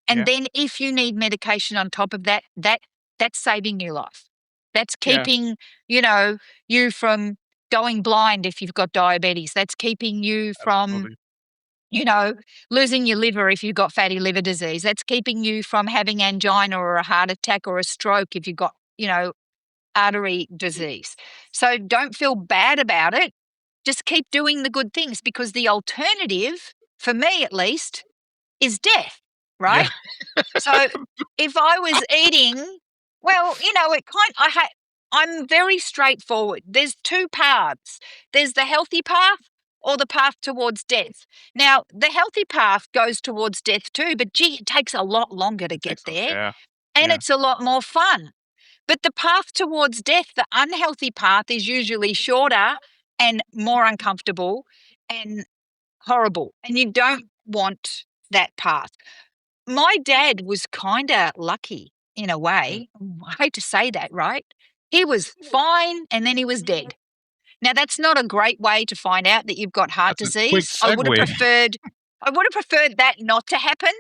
And Yeah. then if you need medication on top of that, that's saving your life. That's Yeah. keeping, you from going blind if you've got diabetes. That's keeping you from, Absolutely. losing your liver if you've got fatty liver disease. That's keeping you from having angina or a heart attack or a stroke if you've got, artery disease. So don't feel bad about it. Just keep doing the good things because the alternative, for me at least, is death, Yeah. right? So if I was eating, well, I'm very straightforward. There's two paths. There's the healthy path or the path towards death. Now, the healthy path goes towards death too, but gee, it takes a lot longer to get there Yeah. and Yeah. it's a lot more fun. But the path towards death, the unhealthy path, is usually shorter and more uncomfortable and horrible. And you don't want that path. My dad was kind of lucky in a Mm. way. I hate to say that, right? He was fine and then he was dead. Now that's not a great way to find out that you've got heart That's a quick disease. segue. I would have preferred that not to happen,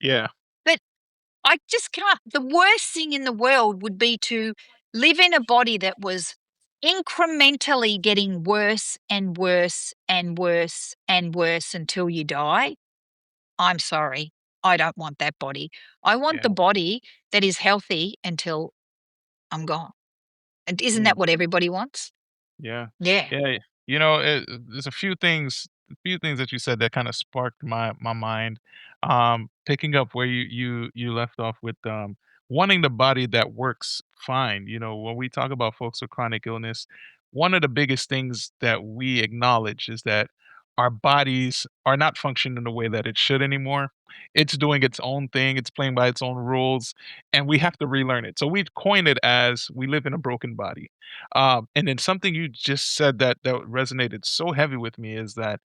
Yeah. but I just can't. The worst thing in the world would be to live in a body that was incrementally getting worse and worse and worse and worse until you die. I'm sorry. I don't want that body. I want Yeah. the body that is healthy until I'm gone. And isn't that Mm. what everybody wants? Yeah. Yeah. Yeah. There's a few things that you said that kind of sparked my mind. Picking up where you left off with wanting the body that works fine. When we talk about folks with chronic illness, one of the biggest things that we acknowledge is that our bodies are not functioning the way that it should anymore. It's doing its own thing. It's playing by its own rules, and we have to relearn it. So we coin it as we live in a broken body. And then something you just said that resonated so heavy with me is that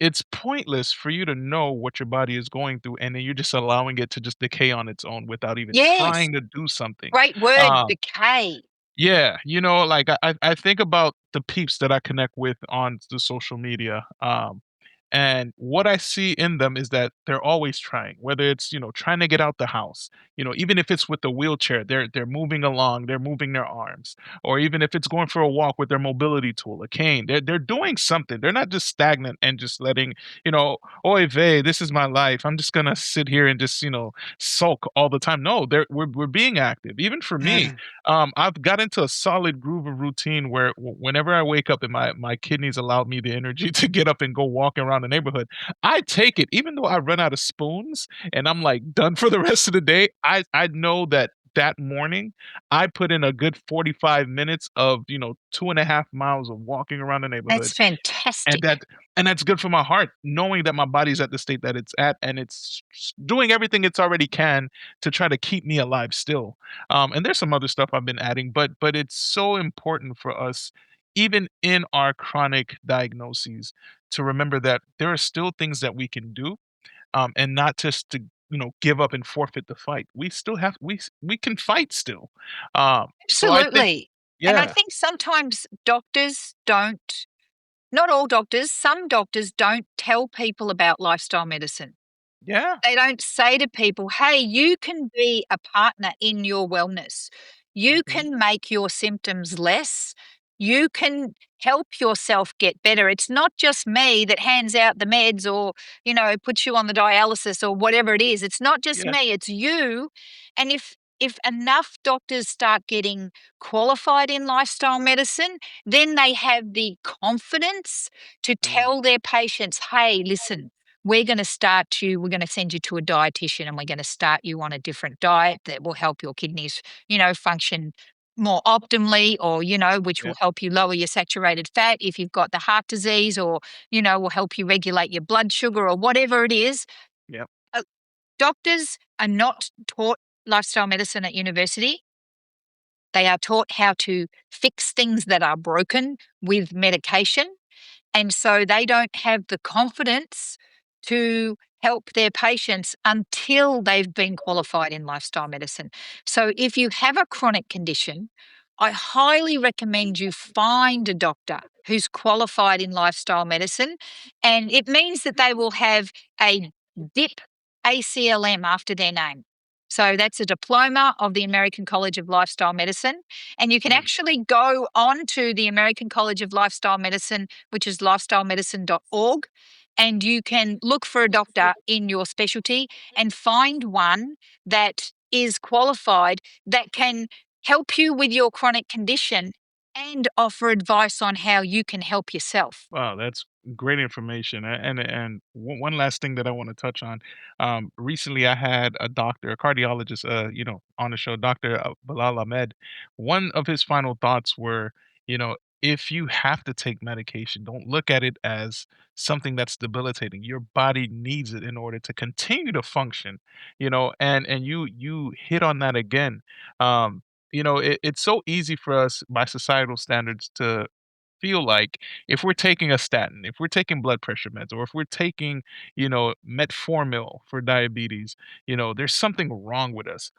it's pointless for you to know what your body is going through, and then you're just allowing it to just decay on its own without even Yes. trying to do something. Great word, Um, decay. yeah, like I think about the peeps that I connect with on the social media. And what I see in them is that they're always trying, whether it's, trying to get out the house, even if it's with the wheelchair, they're moving along, they're moving their arms, or even if it's going for a walk with their mobility tool, a cane, they're doing something. They're not just stagnant and just letting, oy vey, this is my life. I'm just gonna sit here and just, sulk all the time. No, we're being active. Even for me, Mm. I've got into a solid groove of routine where whenever I wake up and my kidneys allowed me the energy to get up and go walking around the neighborhood, I take it, even though I run out of spoons and I'm like done for the rest of the day. I know that morning I put in a good 45 minutes of 2.5 miles of walking around the That's neighborhood, and fantastic. that's good for my heart, knowing that my body's at the state that it's at, and it's doing everything it's already can to try to keep me alive still. And there's some other stuff I've been adding, but it's so important for us, even in our chronic diagnoses, to remember that there are still things that we can do, and not just to give up and forfeit the fight. We still have we can fight still. So I think, Absolutely. And I yeah, think sometimes doctors don't, not all doctors, some doctors don't tell people about lifestyle medicine. yeah, They don't say to people, hey, you can be a partner in your wellness. You mhm, can make your symptoms less. You can help yourself get better. It's not just me that hands out the meds or, puts you on the dialysis or whatever it is. It's not just yeah, me, it's you. And if enough doctors start getting qualified in lifestyle medicine, then they have the confidence to mm, tell their patients, hey, listen, we're going to send you to a dietitian, and we're going to start you on a different diet that will help your kidneys, function more optimally, or, which will Yep. help you lower your saturated fat if you've got the heart disease, or, will help you regulate your blood sugar, or whatever it is. Yep. Doctors are not taught lifestyle medicine at university. They are taught how to fix things that are broken with medication. And so they don't have the confidence to help their patients until they've been qualified in lifestyle medicine. So if you have a chronic condition, I highly recommend you find a doctor who's qualified in lifestyle medicine. And it means that they will have a DIP ACLM after their name. So that's a diploma of the American College of Lifestyle Medicine. And you can actually go on to the American College of Lifestyle Medicine, which is lifestylemedicine.org, and you can look for a doctor in your specialty and find one that is qualified, that can help you with your chronic condition and offer advice on how you can help yourself. Wow, that's great information. And one last thing that I want to touch on. Recently, I had a doctor, a cardiologist, on the show, Doctor Bilal Ahmed. One of his final thoughts were, if you have to take medication, don't look at it as something that's debilitating. Your body needs it in order to continue to function. And you hit on that again. Um, it's so easy for us by societal standards to feel like if we're taking a statin, if we're taking blood pressure meds, or if we're taking, metformin for diabetes, there's something wrong with us.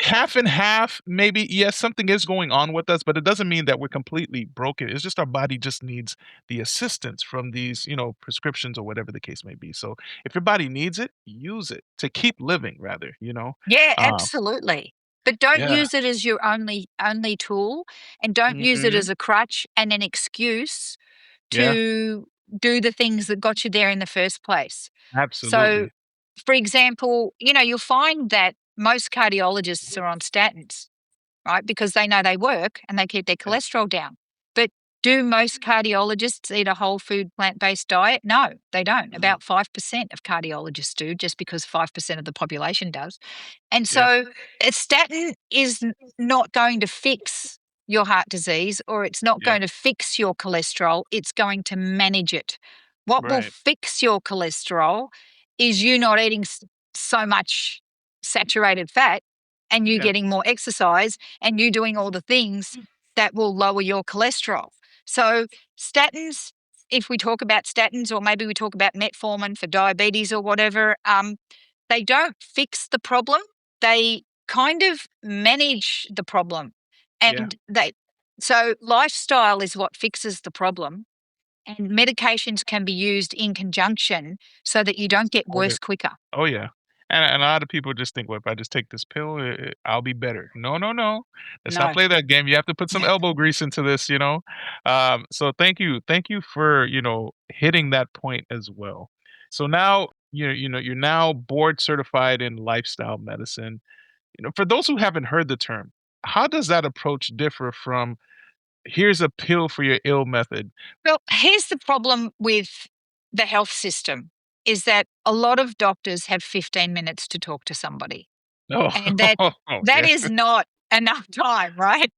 Half and half, maybe, yes, something is going on with us, but it doesn't mean that we're completely broken. It's just our body just needs the assistance from these, prescriptions or whatever the case may be. So if your body needs it, use it to keep living, rather. Yeah, Uh, absolutely. But don't yeah. use it as your only tool, and don't use it Hmm. as a crutch and an excuse Yeah, to do the things that got you there in the first place. So, absolutely. for example, you'll find that most cardiologists are on statins, right? Because they know they work and they keep their Yeah. cholesterol down. But do most cardiologists eat a whole food plant-based diet? No, they don't. About 5% of cardiologists do, just because 5% of the population does. And Yep. so a statin is not going to fix your heart disease, or it's not Yep. going to fix your cholesterol. It's going to manage it. What will Right. fix your cholesterol is you not eating so much saturated fat, and you Yeah. getting more exercise, and you doing all the things that will lower your cholesterol. So statins, if we talk about statins, or maybe we talk about metformin for diabetes or whatever, they don't fix the problem. They kind of manage the problem. Yeah. And so lifestyle is what fixes the problem. And medications can be used in conjunction so that you don't get Support worse it. quicker. Oh, yeah. And a lot of people just think, "Well, if I just take this pill, I'll be better." No, no, no. Let's not No. play that game. You have to put some elbow grease into this. So thank you for, hitting that point as well. So now, you're now board certified in lifestyle medicine. For those who haven't heard the term, how does that approach differ from, "Here's a pill for your ill" method? Well, here's the problem with the health system, is that a lot of doctors have 15 minutes to talk to somebody, Oh, and that yeah. is not enough time, right?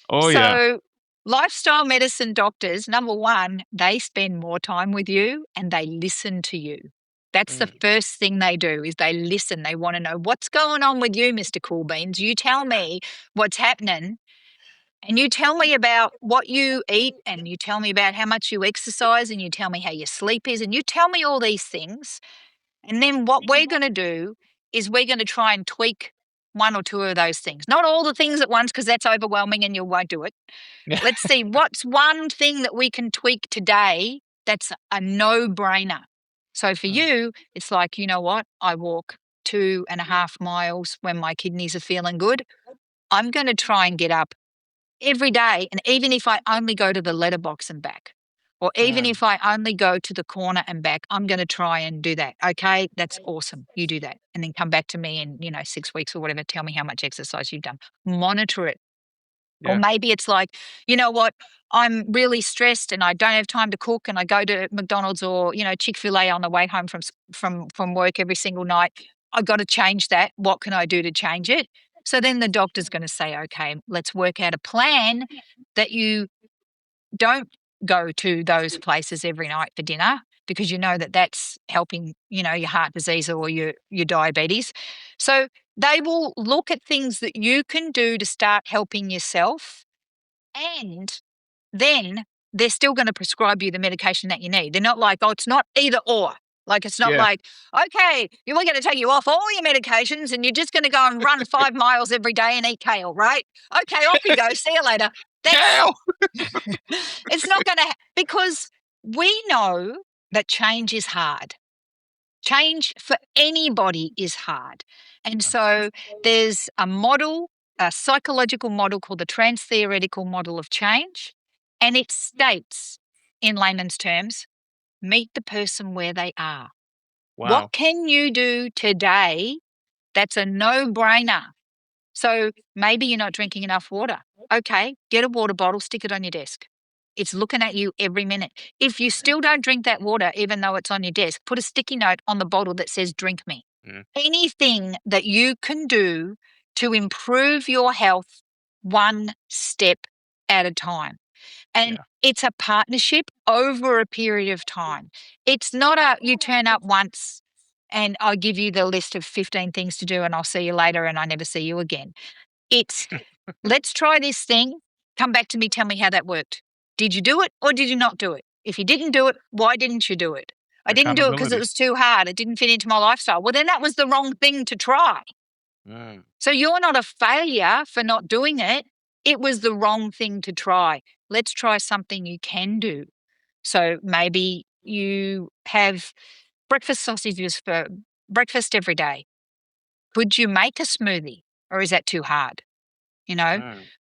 Oh, yeah. So lifestyle medicine doctors, number one, they spend more time with you and they listen to you. That's the Mm, first thing they do, is they listen. They want to know, what's going on with you, Mr. Cool Beans? You tell me what's happening, and you tell me about what you eat, and you tell me about how much you exercise, and you tell me how your sleep is, and you tell me all these things. And then what we're going to do is we're going to try and tweak one or two of those things. Not all the things at once, because that's overwhelming and you won't do it. yeah. Let's see, what's one thing that we can tweak today that's a no-brainer. So for Mm, you, it's like, you know what? I walk 2.5 miles when my kidneys are feeling good. I'm going to try and get up every day. And even if I only go to the letterbox and back, or even mm. if I only go to the corner and back, I'm going to try and do that. Okay, that's awesome. You do that. And then come back to me in, 6 weeks or whatever. Tell me how much exercise you've done. Monitor it. Or Yeah. maybe it's like, you know what, I'm really stressed and I don't have time to cook and I go to McDonald's or, Chick-fil-A on the way home from work every single night. I've got to change that. What can I do to change it? So then the doctor's going to say, okay, let's work out a plan that you don't go to those places every night for dinner, because you know that that's helping, your heart disease or your diabetes. So they will look at things that you can do to start helping yourself, and then they're still going to prescribe you the medication that you need. They're not like, oh, it's not either or. Like, it's not Yeah. like, okay, we're going to take you off all your medications and you're just going to go and run 5 miles every day and eat kale, right? Okay, off you go. See you later. Kale! It's not going to, because we know that change is hard. Change for anybody is hard. And so there's a psychological model called the trans-theoretical model of change. And it states, in layman's terms, meet the person where they are. Wow. What can you do today that's a no-brainer? So maybe you're not drinking enough water. Okay, get a water bottle, stick it on your desk. It's looking at you every minute. If you still don't drink that water, even though it's on your desk, put a sticky note on the bottle that says, drink me. Anything that you can do to improve your health one step at a time. And it's a partnership over a period of time. It's not you turn up once and I'll give you the list of 15 things to do and I'll see you later and I never see you again. It's let's try this thing. Come back to me. Tell me how that worked. Did you do it or did you not do it? If you didn't do it, why didn't you do it? I didn't do it because it was too hard. It didn't fit into my lifestyle. Well, then that was the wrong thing to try. So you're not a failure for not doing it. It was the wrong thing to try. Let's try something you can do. So maybe you have breakfast sausages for breakfast every day. Could you make a smoothie, or is that too hard?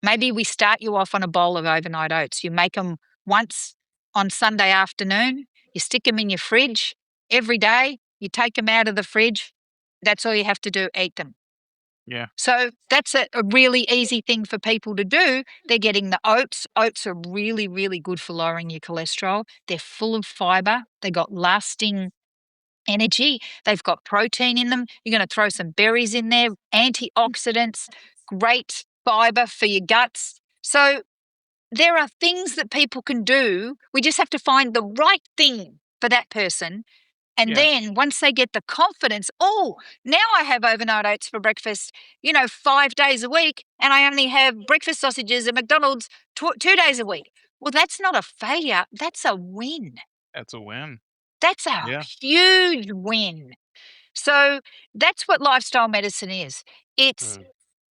Maybe we start you off on a bowl of overnight oats. You make them once on Sunday afternoon. You stick them in your fridge every day. You take them out of the fridge. That's all you have to do, eat them. Yeah. So that's a really easy thing for people to do. They're getting the oats. Oats are really, really good for lowering your cholesterol. They're full of fiber. They got lasting energy. They've got protein in them. You're going to throw some berries in there, antioxidants, great fiber for your guts. So there are things that people can do. We just have to find the right thing for that person. And then once they get the confidence, oh, now I have overnight oats for breakfast, 5 days a week, and I only have breakfast sausages at McDonald's 2 days a week. Well, that's not a failure. That's a win. That's a win. That's a huge win. So that's what lifestyle medicine is. It's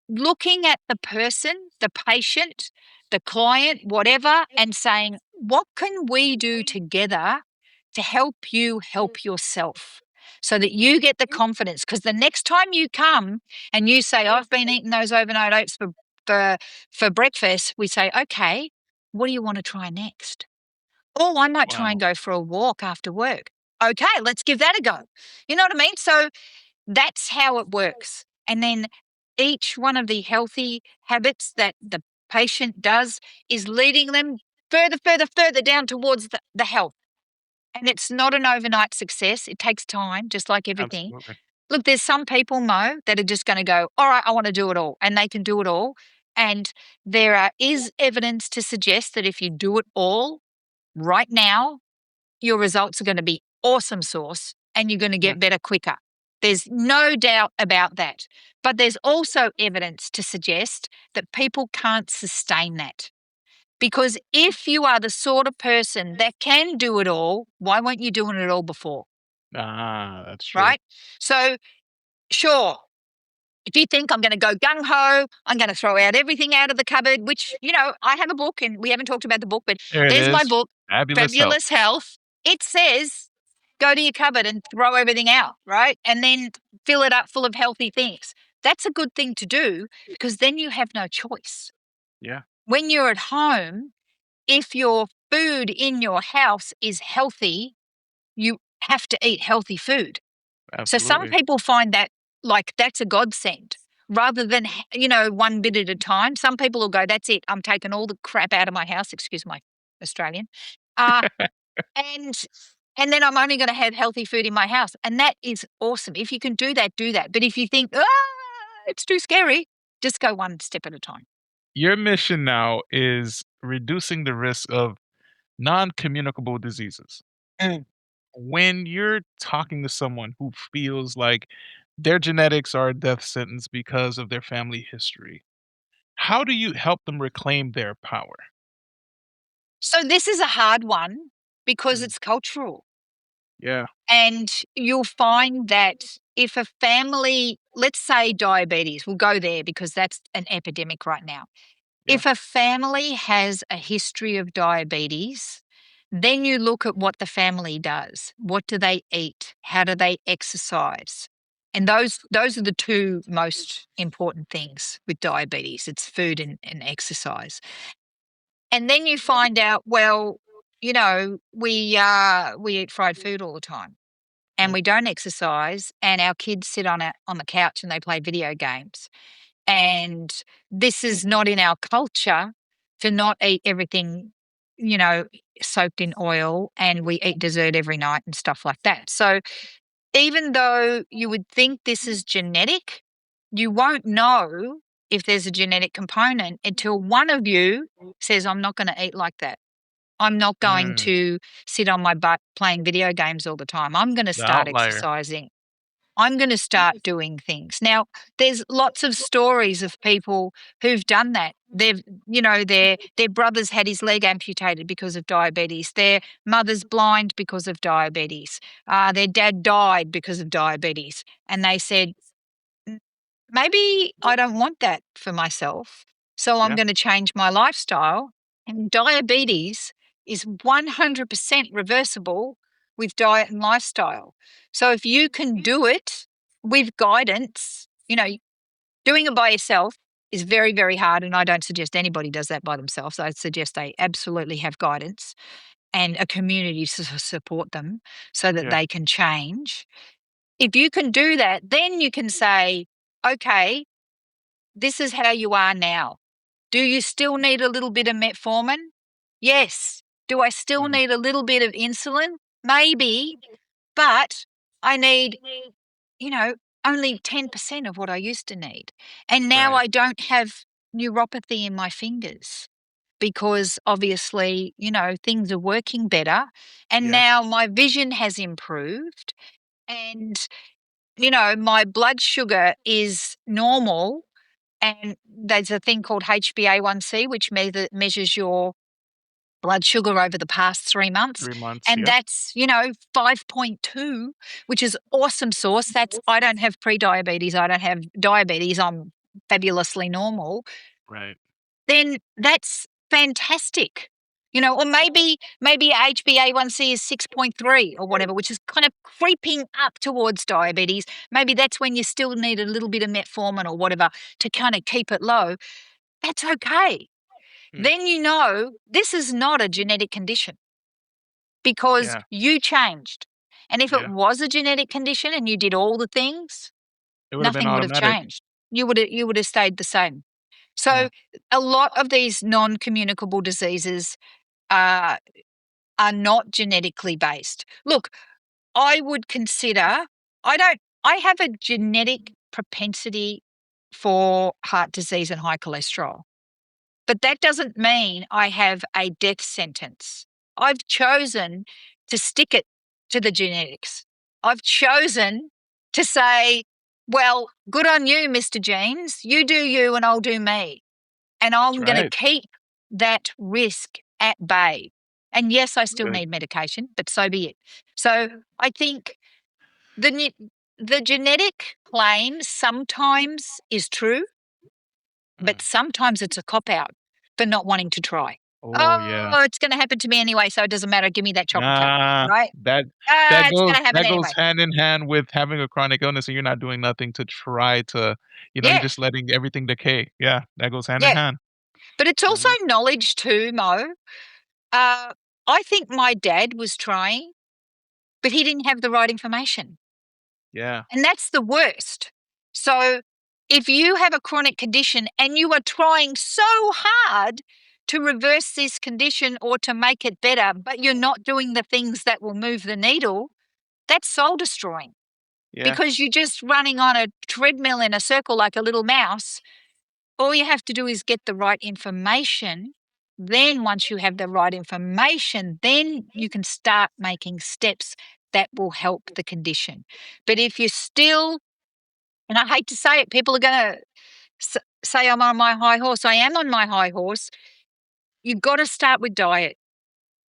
looking at the person, the patient, the client, whatever, and saying, what can we do together to help you help yourself so that you get the confidence? Because the next time you come and you say, I've been eating those overnight oats for breakfast, we say, okay, what do you want to try next? Oh, I might try and go for a walk after work. Okay, let's give that a go. You know what I mean? So that's how it works. And then each one of the healthy habits that the patient does is leading them further down towards the health. And it's not an overnight success. It takes time, just like everything. Absolutely. Look, there's some people, Mo, that are just going to go, all right, I want to do it all. And they can do it all. And there is evidence to suggest that if you do it all right now, your results are going to be awesome sauce and you're going to get better quicker. There's no doubt about that. But there's also evidence to suggest that people can't sustain that. Because if you are the sort of person that can do it all, why weren't you doing it all before? That's true. Right? So, sure, if you think I'm going to go gung-ho, I'm going to throw out everything out of the cupboard, which, I have a book and we haven't talked about the book, but there's my book, Fabulous Health. It says go to your cupboard and throw everything out, right? And then fill it up full of healthy things. That's a good thing to do because then you have no choice. Yeah. When you're at home, if your food in your house is healthy, you have to eat healthy food. Absolutely. So some people find that like that's a godsend. rather than, one bit at a time. Some people will go, that's it. I'm taking all the crap out of my house. Excuse my Australian. Uh, and then I'm only going to have healthy food in my house. And that is awesome. If you can do that, do that. But if you think, it's too scary, just go one step at a time. Your mission now is reducing the risk of non-communicable diseases. Mm. When you're talking to someone who feels like their genetics are a death sentence because of their family history, how do you help them reclaim their power? So this is a hard one because Mm. it's cultural. Yeah. And you'll find that if a family, let's say diabetes, we'll go there because that's an epidemic right now. Yeah. If a family has a history of diabetes, then you look at what the family does. What do they eat? How do they exercise? And those are the two most important things with diabetes. It's food and exercise. And then you find out, well, we eat fried food all the time and Yep. we don't exercise and our kids sit on the couch and they play video games. And this is not in our culture to not eat everything, soaked in oil, and we eat dessert every night and stuff like that. So even though you would think this is genetic, you won't know if there's a genetic component until one of you says, I'm not going to eat like that. I'm not going Mm, to sit on my butt playing video games all the time. I'm going to the start outlier. exercising. I'm going to start doing things. Now, there's lots of stories of people who've done that. Their brother's had his leg amputated because of diabetes. Their mother's blind because of diabetes. Their dad died because of diabetes. And they said, maybe I don't want that for myself. So I'm Yeah. going to change my lifestyle. And diabetes is 100% reversible with diet and lifestyle. So if you can do it with guidance, doing it by yourself is very, very hard. And I don't suggest anybody does that by themselves. I suggest they absolutely have guidance and a community to support them so that Yeah. they can change. If you can do that, then you can say, okay, this is how you are now. Do you still need a little bit of metformin? Yes. Do I still Mm, need a little bit of insulin? Maybe, but I need, only 10% of what I used to need. And now right. I don't have neuropathy in my fingers because obviously, things are working better. And Yeah. now my vision has improved. And, my blood sugar is normal, and there's a thing called HbA1c, which measures your blood sugar over the past 3 months. 3 months. And Yep. that's, 5.2, which is awesome sauce. I don't have pre-diabetes. I don't have diabetes. I'm fabulously normal. Right. Then that's fantastic. Or maybe HbA1c is 6.3 or whatever, which is kind of creeping up towards diabetes. Maybe that's when you still need a little bit of metformin or whatever to kind of keep it low. That's okay. Mm. Then this is not a genetic condition because Yeah. you changed. And if it Yeah. was a genetic condition and you did all the things, It would have been nothing would have automatic. changed. You would have stayed the same. Yeah. So a lot of these non-communicable diseases are not genetically based. Look, I would consider, I have a genetic propensity for heart disease and high cholesterol, but that doesn't mean I have a death sentence. I've chosen to stick it to the genetics. I've chosen to say, well, good on you, Mr. Genes. You do you and I'll do me. And I'm going to Right. keep that risk at bay. And yes, I still Good. need medication, but so be it. So I think the genetic claim sometimes is true, but Mm. sometimes it's a cop out for not wanting to try. Oh yeah. Oh, it's going to happen to me anyway, so it doesn't matter. Give me that chocolate cake, Nah. right? That It's going to happen goes anyway. hand in hand with having a chronic illness, and you're not doing nothing to try to, you're Yeah, just letting everything decay. Yeah, that goes hand in yeah. hand. But it's also Mhm. knowledge too, Mo. I think my dad was trying, but he didn't have the right information. Yeah. And that's the worst. So If you have a chronic condition and you are trying so hard to reverse this condition or to make it better, but you're not doing the things that will move the needle, that's soul destroying. Yeah. Because you're just running on a treadmill in a circle like a little mouse. All you have to do is get the right information. Then once you have the right information, then you can start making steps that will help the condition. But if you're still, and I hate to say it, people are going to say I'm on my high horse. I am on my high horse. You've got to start with diet.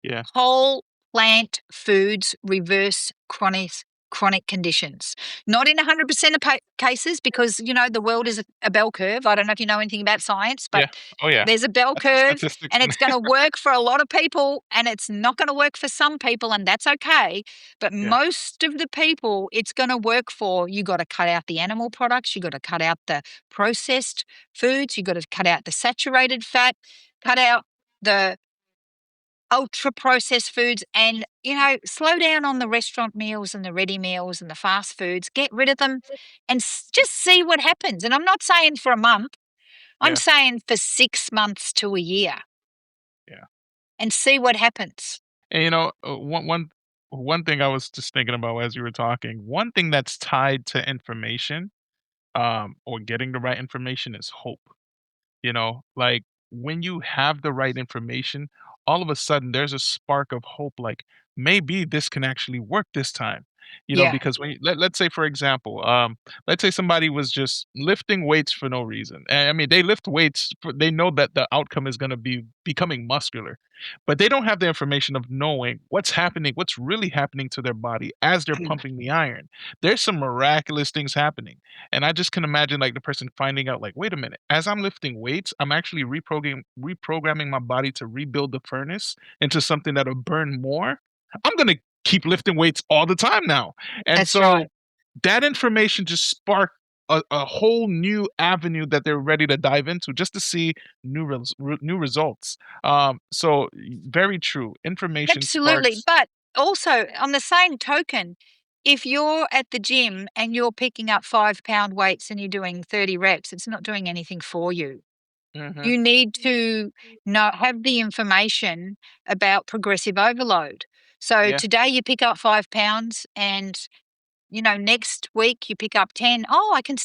Yeah. Whole plant foods reverse chronic conditions. Not in 100% of cases because, the world is a bell curve. I don't know if you know anything about science, but there's a bell curve Statistics and it's going to work for a lot of people and it's not going to work for some people, and that's okay. But most of the people it's going to work for. You got to cut out the animal products. You got to cut out the processed foods. You got to cut out the saturated fat, cut out the ultra processed foods, and slow down on the restaurant meals and the ready meals and the fast foods. Get rid of them and just see what happens. And I'm not saying for a month, I'm saying for 6 months to a year. Yeah. And see what happens. And one thing I was just thinking about as you were talking, one thing that's tied to information, or getting the right information is hope. Like when you have the right information, all of a sudden there's a spark of hope, like maybe this can actually work this time. Yeah. Because when let's say, for example, let's say somebody was just lifting weights for no reason. And I mean, they lift weights, they know that the outcome is going to be becoming muscular, but they don't have the information of knowing what's happening, what's really happening to their body as they're pumping the iron. There's some miraculous things happening. And I just can imagine like the person finding out like, wait a minute, as I'm lifting weights, I'm actually reprogramming my body to rebuild the furnace into something that'll burn more. I'm gonna keep lifting weights all the time now. And That's so right. that information just sparked a whole new avenue that they're ready to dive into just to see new results. So very true. Information Absolutely. sparks. But also, on the same token, if you're at the gym and you're picking up 5-pound weights and you're doing 30 reps, it's not doing anything for you. Mhm. You need to have the information about progressive overload. So Yeah. today you pick up 5 pounds and next week you pick up 10. Oh, I can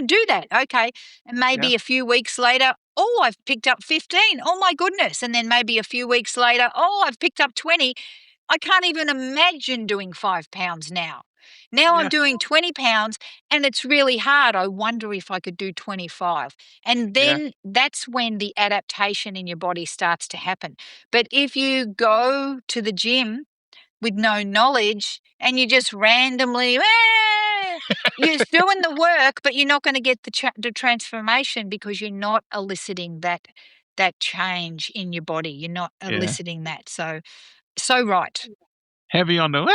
do that. Okay. And maybe Yeah. a few weeks later, oh, I've picked up 15. Oh my goodness. And then maybe a few weeks later, oh, I've picked up 20. I can't even imagine doing 5 pounds now. Now I'm Yeah. doing 20 pounds and it's really hard. I wonder if I could do 25. And Yeah. then that's when the adaptation in your body starts to happen. But if you go to the gym with no knowledge and you just randomly, you're doing the work, but you're not going to get the transformation because you're not eliciting that change in your body. You're not Yeah. eliciting that. So right. Heavy on the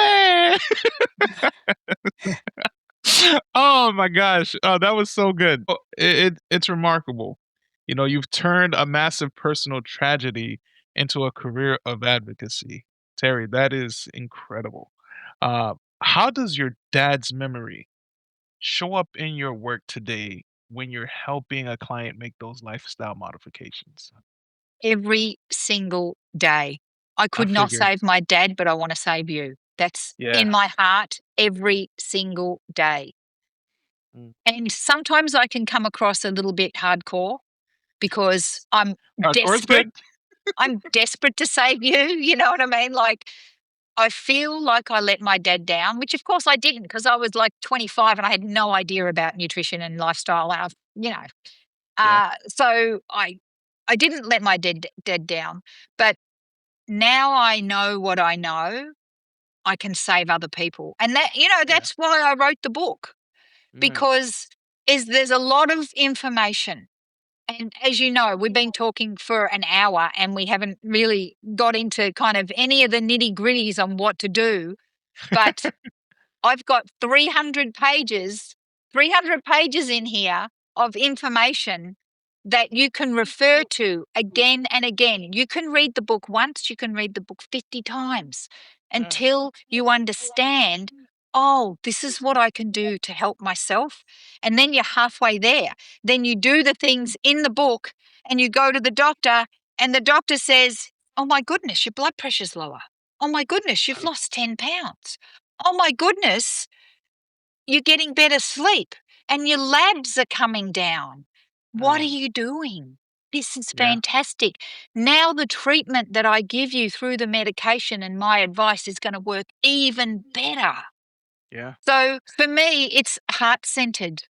oh my gosh. Oh, that was so good. Oh, it's remarkable. You've turned a massive personal tragedy into a career of advocacy. Terry, that is incredible. How does your dad's memory show up in your work today when you're helping a client make those lifestyle modifications? Every single day. I I could not figured. save my dad, but I want to save you. That's Yeah. in my heart every single day. Mm. And sometimes I can come across a little bit hardcore because I'm Hardcore is good. desperate. I'm desperate to save you. You know what I mean? Like, I feel like I let my dad down, which of course I didn't because I was like 25 and I had no idea about nutrition and lifestyle. Yeah. So I didn't let my dad down, but now I know what I know. I can save other people, and that's why I wrote the book, Mm. because there's a lot of information. And as you know, we've been talking for an hour and we haven't really got into kind of any of the nitty gritties on what to do. But I've got 300 pages in here of information that you can refer to again and again. You can read the book once, you can read the book 50 times Mm. until you understand, oh, this is what I can do to help myself. And then you're halfway there. Then you do the things in the book and you go to the doctor and the doctor says, oh my goodness, your blood pressure's lower. Oh my goodness, you've lost 10 pounds. Oh my goodness, you're getting better sleep and your labs are coming down. What are you doing? This is fantastic. Now the treatment that I give you through the medication and my advice is going to work even better. Yeah. So for me, it's heart-centered.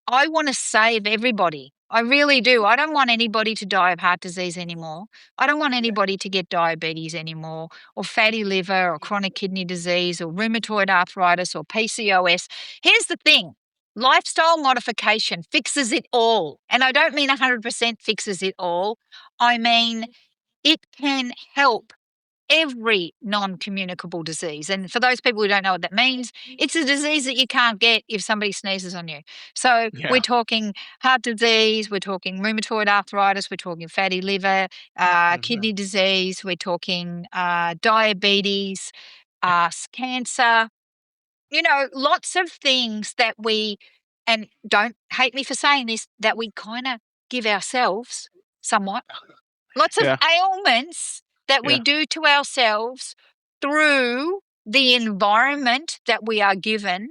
I want to save everybody. I really do. I don't want anybody to die of heart disease anymore. I don't want anybody to get diabetes anymore, or fatty liver, or chronic kidney disease, or rheumatoid arthritis, or PCOS. Here's the thing. Lifestyle modification fixes it all. And I don't mean 100% fixes it all. I mean, it can help every non-communicable disease. And for those people who don't know what that means, it's a disease that you can't get if somebody sneezes on you. So we're talking heart disease, we're talking rheumatoid arthritis, we're talking fatty liver, kidney disease, we're talking diabetes, cancer, lots of things that we, and don't hate me for saying this, that we kind of give ourselves somewhat. Lots of ailments that we do to ourselves through the environment that we are given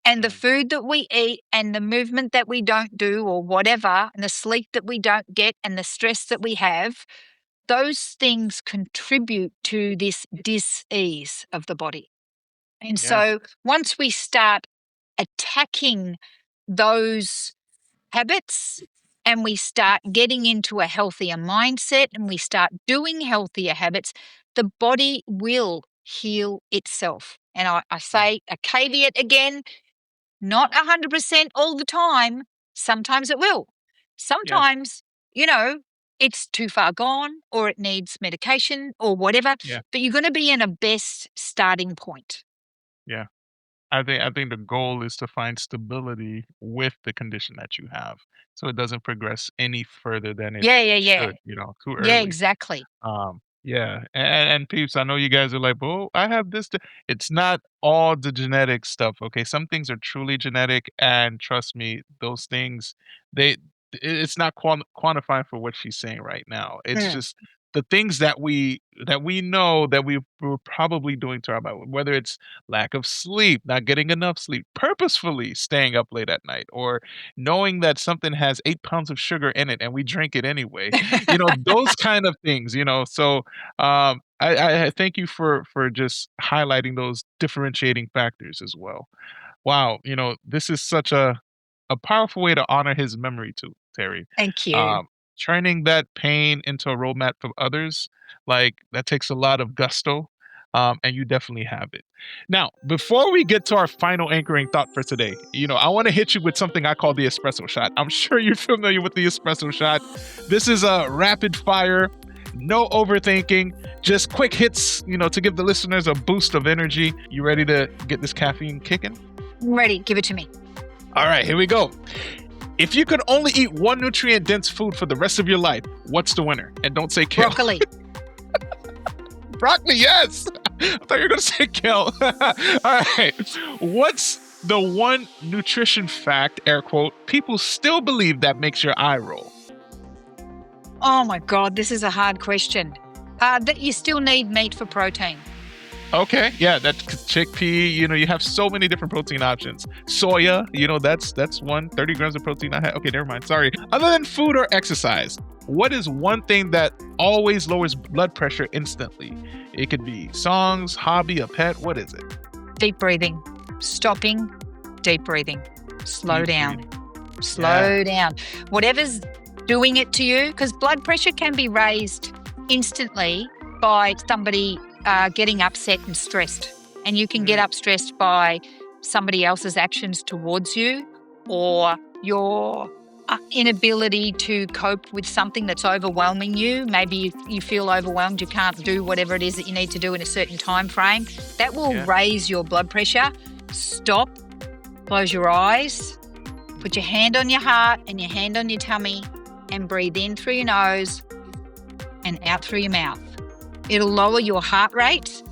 and the food that we eat and the movement that we don't do or whatever, and the sleep that we don't get and the stress that we have. Those things contribute to this dis-ease of the body. And so once we start attacking those habits and we start getting into a healthier mindset and we start doing healthier habits, the body will heal itself. And I say a caveat again, not 100% all the time. Sometimes it will. Sometimes, it's too far gone or it needs medication or whatever, but you're going to be in a best starting point. Yeah. I think the goal is to find stability with the condition that you have, so it doesn't progress any further than it should, too early. Yeah, exactly. And peeps, I know you guys are like, "Oh, I have this." It's not all the genetic stuff, okay? Some things are truly genetic, and trust me, those things, it's not quantifying for what she's saying right now. It's just the things that we know that we're probably doing to our body, whether it's lack of sleep, not getting enough sleep, purposefully staying up late at night, or knowing that something has 8 pounds of sugar in it and we drink it anyway. Those kind of things. So I thank you for just highlighting those differentiating factors as well. Wow, this is such a powerful way to honor his memory too, Terri. Thank you. Turning that pain into a roadmap for others, like that takes a lot of gusto, and you definitely have it. Now, before we get to our final anchoring thought for today, I want to hit you with something I call the espresso shot. I'm sure you're familiar with the espresso shot. This is a rapid fire, no overthinking, just quick hits, to give the listeners a boost of energy. You ready to get this caffeine kicking? I'm ready. Give it to me. All right, here we go. If you could only eat one nutrient-dense food for the rest of your life, what's the winner? And don't say kale. Broccoli. Broccoli, yes. I thought you were going to say kale. All right. What's the one nutrition fact, air quote, people still believe that makes your eye roll? Oh my God, this is a hard question. That you still need meat for protein. Okay, yeah, that chickpea, you have so many different protein options. Soya, that's 30 grams of protein I have. Okay, never mind, sorry. Other than food or exercise, what is one thing that always lowers blood pressure instantly? It could be songs, hobby, a pet, what is it? Deep breathing. Stopping, deep breathing. Slow down. Whatever's doing it to you, because blood pressure can be raised instantly by somebody getting upset and stressed. And you can get stressed by somebody else's actions towards you, or your inability to cope with something that's overwhelming you. Maybe you feel overwhelmed, you can't do whatever it is that you need to do in a certain time frame. That will raise your blood pressure. Stop, close your eyes, put your hand on your heart and your hand on your tummy, and breathe in through your nose and out through your mouth. It'll lower your heart rate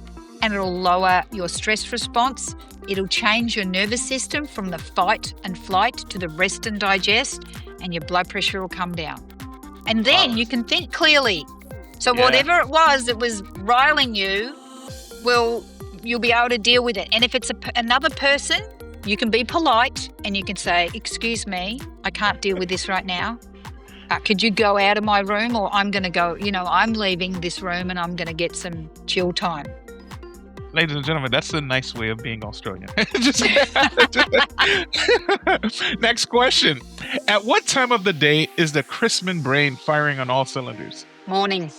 and it'll lower your stress response It'll change your nervous system from the fight and flight to the rest and digest, and your blood pressure will come down. And then you can think clearly. So whatever it was riling you, you'll be able to deal with it. And if it's another person, you can be polite and you can say, "Excuse me, I can't deal with this right now. Could you go out of my room, or I'm going to go, I'm leaving this room and I'm going to get some chill time." Ladies and gentlemen, that's a nice way of being Australian. Next question. At what time of the day is the Chrisman brain firing on all cylinders? Morning.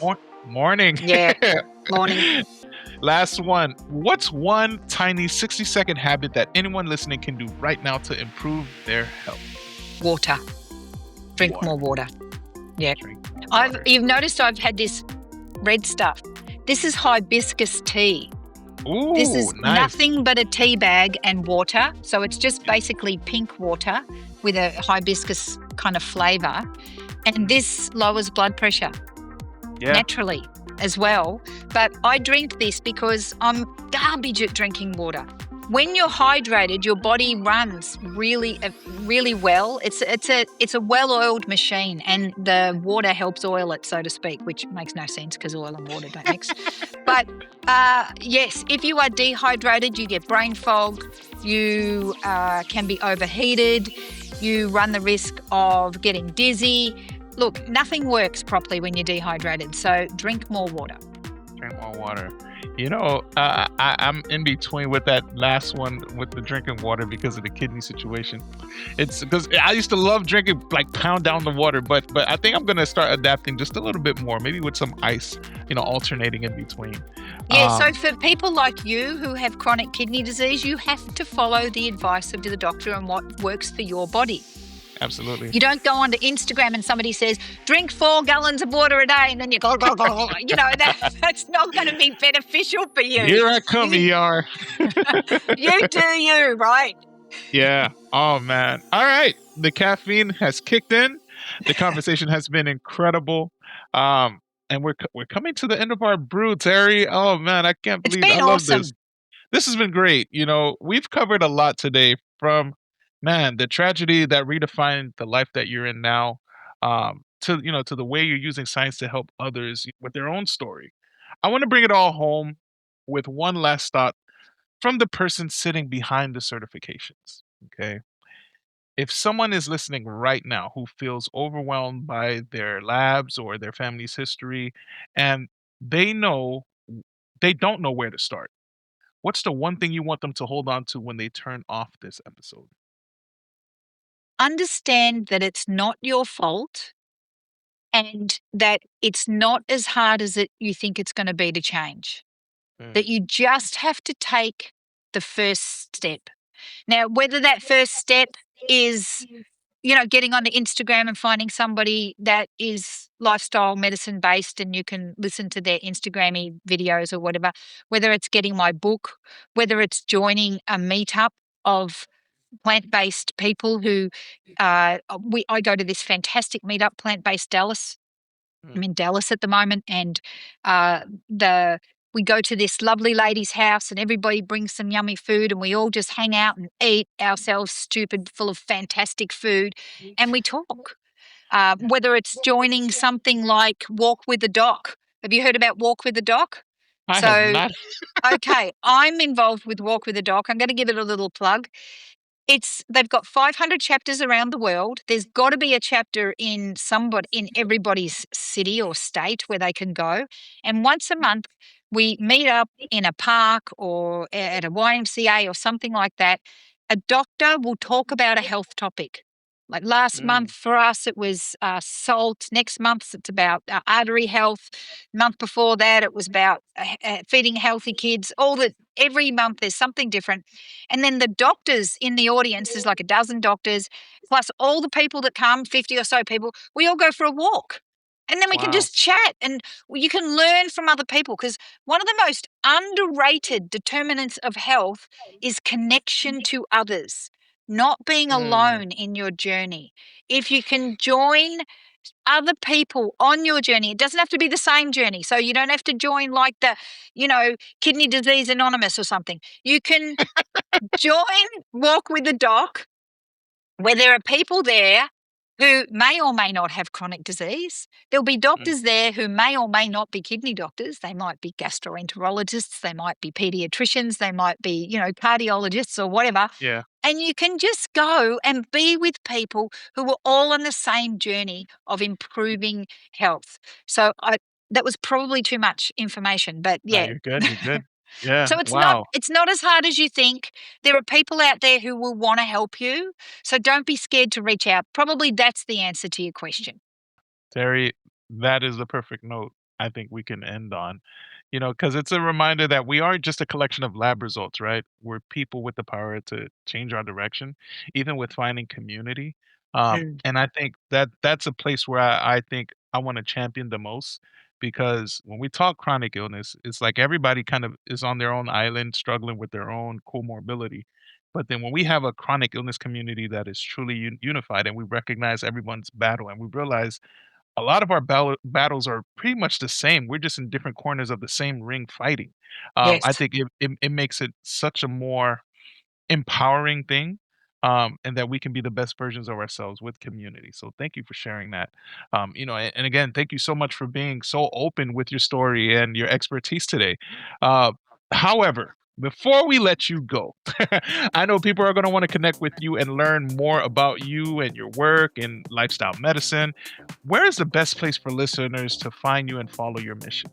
Morning. Yeah, morning. Last one. What's one tiny 60-second habit that anyone listening can do right now to improve their health? Water. Drink more water. Yeah. You've noticed I've had this red stuff. This is hibiscus tea. Ooh, this is nice. Nothing but a tea bag and water. So it's just basically pink water with a hibiscus kind of flavour. And this lowers blood pressure naturally as well. But I drink this because I'm garbage at drinking water. When you're hydrated, your body runs really, really well. It's a well-oiled machine, and the water helps oil it, so to speak, which makes no sense because oil and water don't mix. But yes, if you are dehydrated, you get brain fog, you can be overheated, you run the risk of getting dizzy. Look, nothing works properly when you're dehydrated, so drink more water. Drink more water. I'm in between with that last one with the drinking water because of the kidney situation. It's because I used to love drinking, like pound down the water, but I think I'm going to start adapting just a little bit more, maybe with some ice, alternating in between. Yeah, so for people like you who have chronic kidney disease, you have to follow the advice of the doctor and what works for your body. Absolutely. You don't go onto Instagram and somebody says, "Drink 4 gallons of water a day," and then you go, that's not going to be beneficial for you. Here I come, ER. You do you, right? Yeah. Oh, man. All right. The caffeine has kicked in. The conversation has been incredible. And we're coming to the end of our brew, Terri. Oh, man, I can't believe I love this. This has been great. We've covered a lot today, from the tragedy that redefined the life that you're in now, to the way you're using science to help others with their own story. I want to bring it all home with one last thought from the person sitting behind the certifications. Okay. If someone is listening right now who feels overwhelmed by their labs or their family's history, and they don't know where to start, what's the one thing you want them to hold on to when they turn off this episode? Understand that it's not your fault, and that it's not as hard as you think it's going to be to change. That you just have to take the first step. Now, whether that first step is, getting onto Instagram and finding somebody that is lifestyle medicine based and you can listen to their Instagram-y videos or whatever, whether it's getting my book, whether it's joining a meetup of plant-based people who I go to this fantastic meetup, Plant-Based Dallas. I'm in Dallas at the moment, and we go to this lovely lady's house and everybody brings some yummy food and we all just hang out and eat ourselves stupid, full of fantastic food, and we talk. Whether it's joining something like Walk with the Doc. Have you heard about Walk with the Doc? I have not. Okay, I'm involved with Walk with the Doc. I'm going to give it a little plug. They've got 500 chapters around the world. There's got to be a chapter in everybody's city or state where they can go. And once a month, we meet up in a park or at a YMCA or something like that. A doctor will talk about a health topic. Like last month for us, it was salt. Next month, it's about artery health. Month before that, it was about feeding healthy kids. Every month there's something different. And then the doctors in the audience, there's like a dozen doctors, plus all the people that come, 50 or so people, we all go for a walk. And then we can just chat and you can learn from other people, because one of the most underrated determinants of health is connection to others. Not being alone in your journey. If you can join other people on your journey. It doesn't have to be the same journey. So you don't have to join like the, Kidney Disease Anonymous or something. You can join Walk with the Doc, where there are people there who may or may not have chronic disease. There'll be doctors there who may or may not be kidney doctors. They might be gastroenterologists. They might be pediatricians. They might be, cardiologists or whatever. Yeah. And you can just go and be with people who are all on the same journey of improving health. So that was probably too much information, but No, yeah. you're good. You're good. Yeah. So it's Wow. not as hard as you think. There are people out there who will want to help you. So don't be scared to reach out. Probably that's the answer to your question. Terry, that is the perfect note I think we can end on. Because it's a reminder that we aren't just a collection of lab results, right? We're people with the power to change our direction, even with finding community. And I think that that's a place where I think I want to champion the most, because when we talk chronic illness, it's like everybody kind of is on their own island struggling with their own comorbidity. But then when we have a chronic illness community that is truly unified, and we recognize everyone's battle, and we realize a lot of our battles are pretty much the same. We're just in different corners of the same ring fighting. Yes. I think it makes it such a more empowering thing, and that we can be the best versions of ourselves with community. So thank you for sharing that. And again, thank you so much for being so open with your story and your expertise today. However, before we let you go, I know people are going to want to connect with you and learn more about you and your work in lifestyle medicine. Where is the best place for listeners to find you and follow your mission?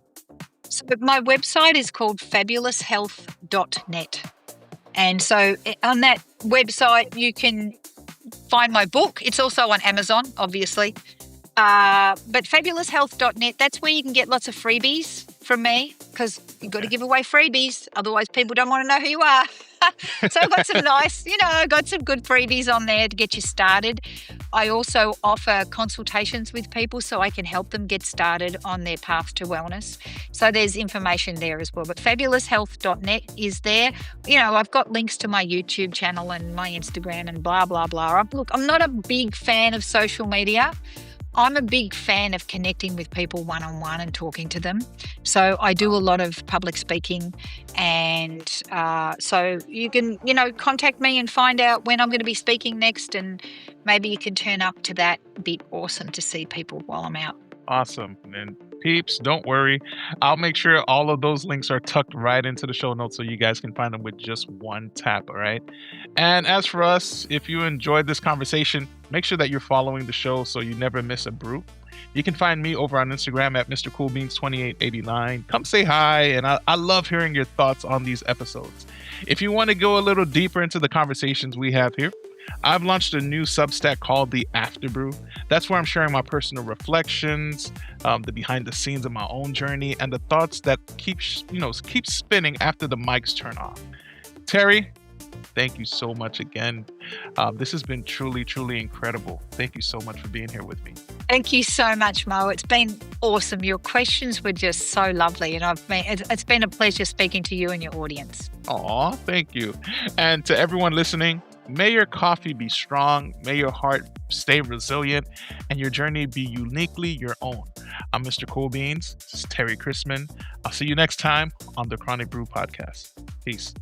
So my website is called fabuloushealth.net. And so on that website, you can find my book. It's also on Amazon, obviously. But fabuloushealth.net, that's where you can get lots of freebies from me, because you've got to give away freebies. Otherwise, people don't want to know who you are. So I've got some got some good freebies on there to get you started. I also offer consultations with people so I can help them get started on their path to wellness. So there's information there as well. But fabuloushealth.net is there. I've got links to my YouTube channel and my Instagram and blah, blah, blah. Look, I'm not a big fan of social media. I'm a big fan of connecting with people one-on-one and talking to them. So I do a lot of public speaking, and so you can, contact me and find out when I'm going to be speaking next, and maybe you can turn up to that. It'd be awesome to see people while I'm out. Awesome. And peeps, don't worry. I'll make sure all of those links are tucked right into the show notes so you guys can find them with just one tap, all right? And as for us, if you enjoyed this conversation, make sure that you're following the show so you never miss a brew. You can find me over on Instagram at Mr. Coolbeans2889. Come say hi, and I love hearing your thoughts on these episodes. If you want to go a little deeper into the conversations we have here, I've launched a new Substack called the After Brew. That's where I'm sharing my personal reflections, the behind the scenes of my own journey, and the thoughts that keep spinning after the mics turn off. Terry, thank you so much again. This has been truly, truly incredible. Thank you so much for being here with me. Thank you so much, Mo. It's been awesome. Your questions were just so lovely, and it's been a pleasure speaking to you and your audience. Aw, thank you. And to everyone listening, may your coffee be strong, may your heart stay resilient, and your journey be uniquely your own. I'm Mr. Cool Beans. This is Terri Chrisman. I'll see you next time on the Chronic Brew podcast. Peace.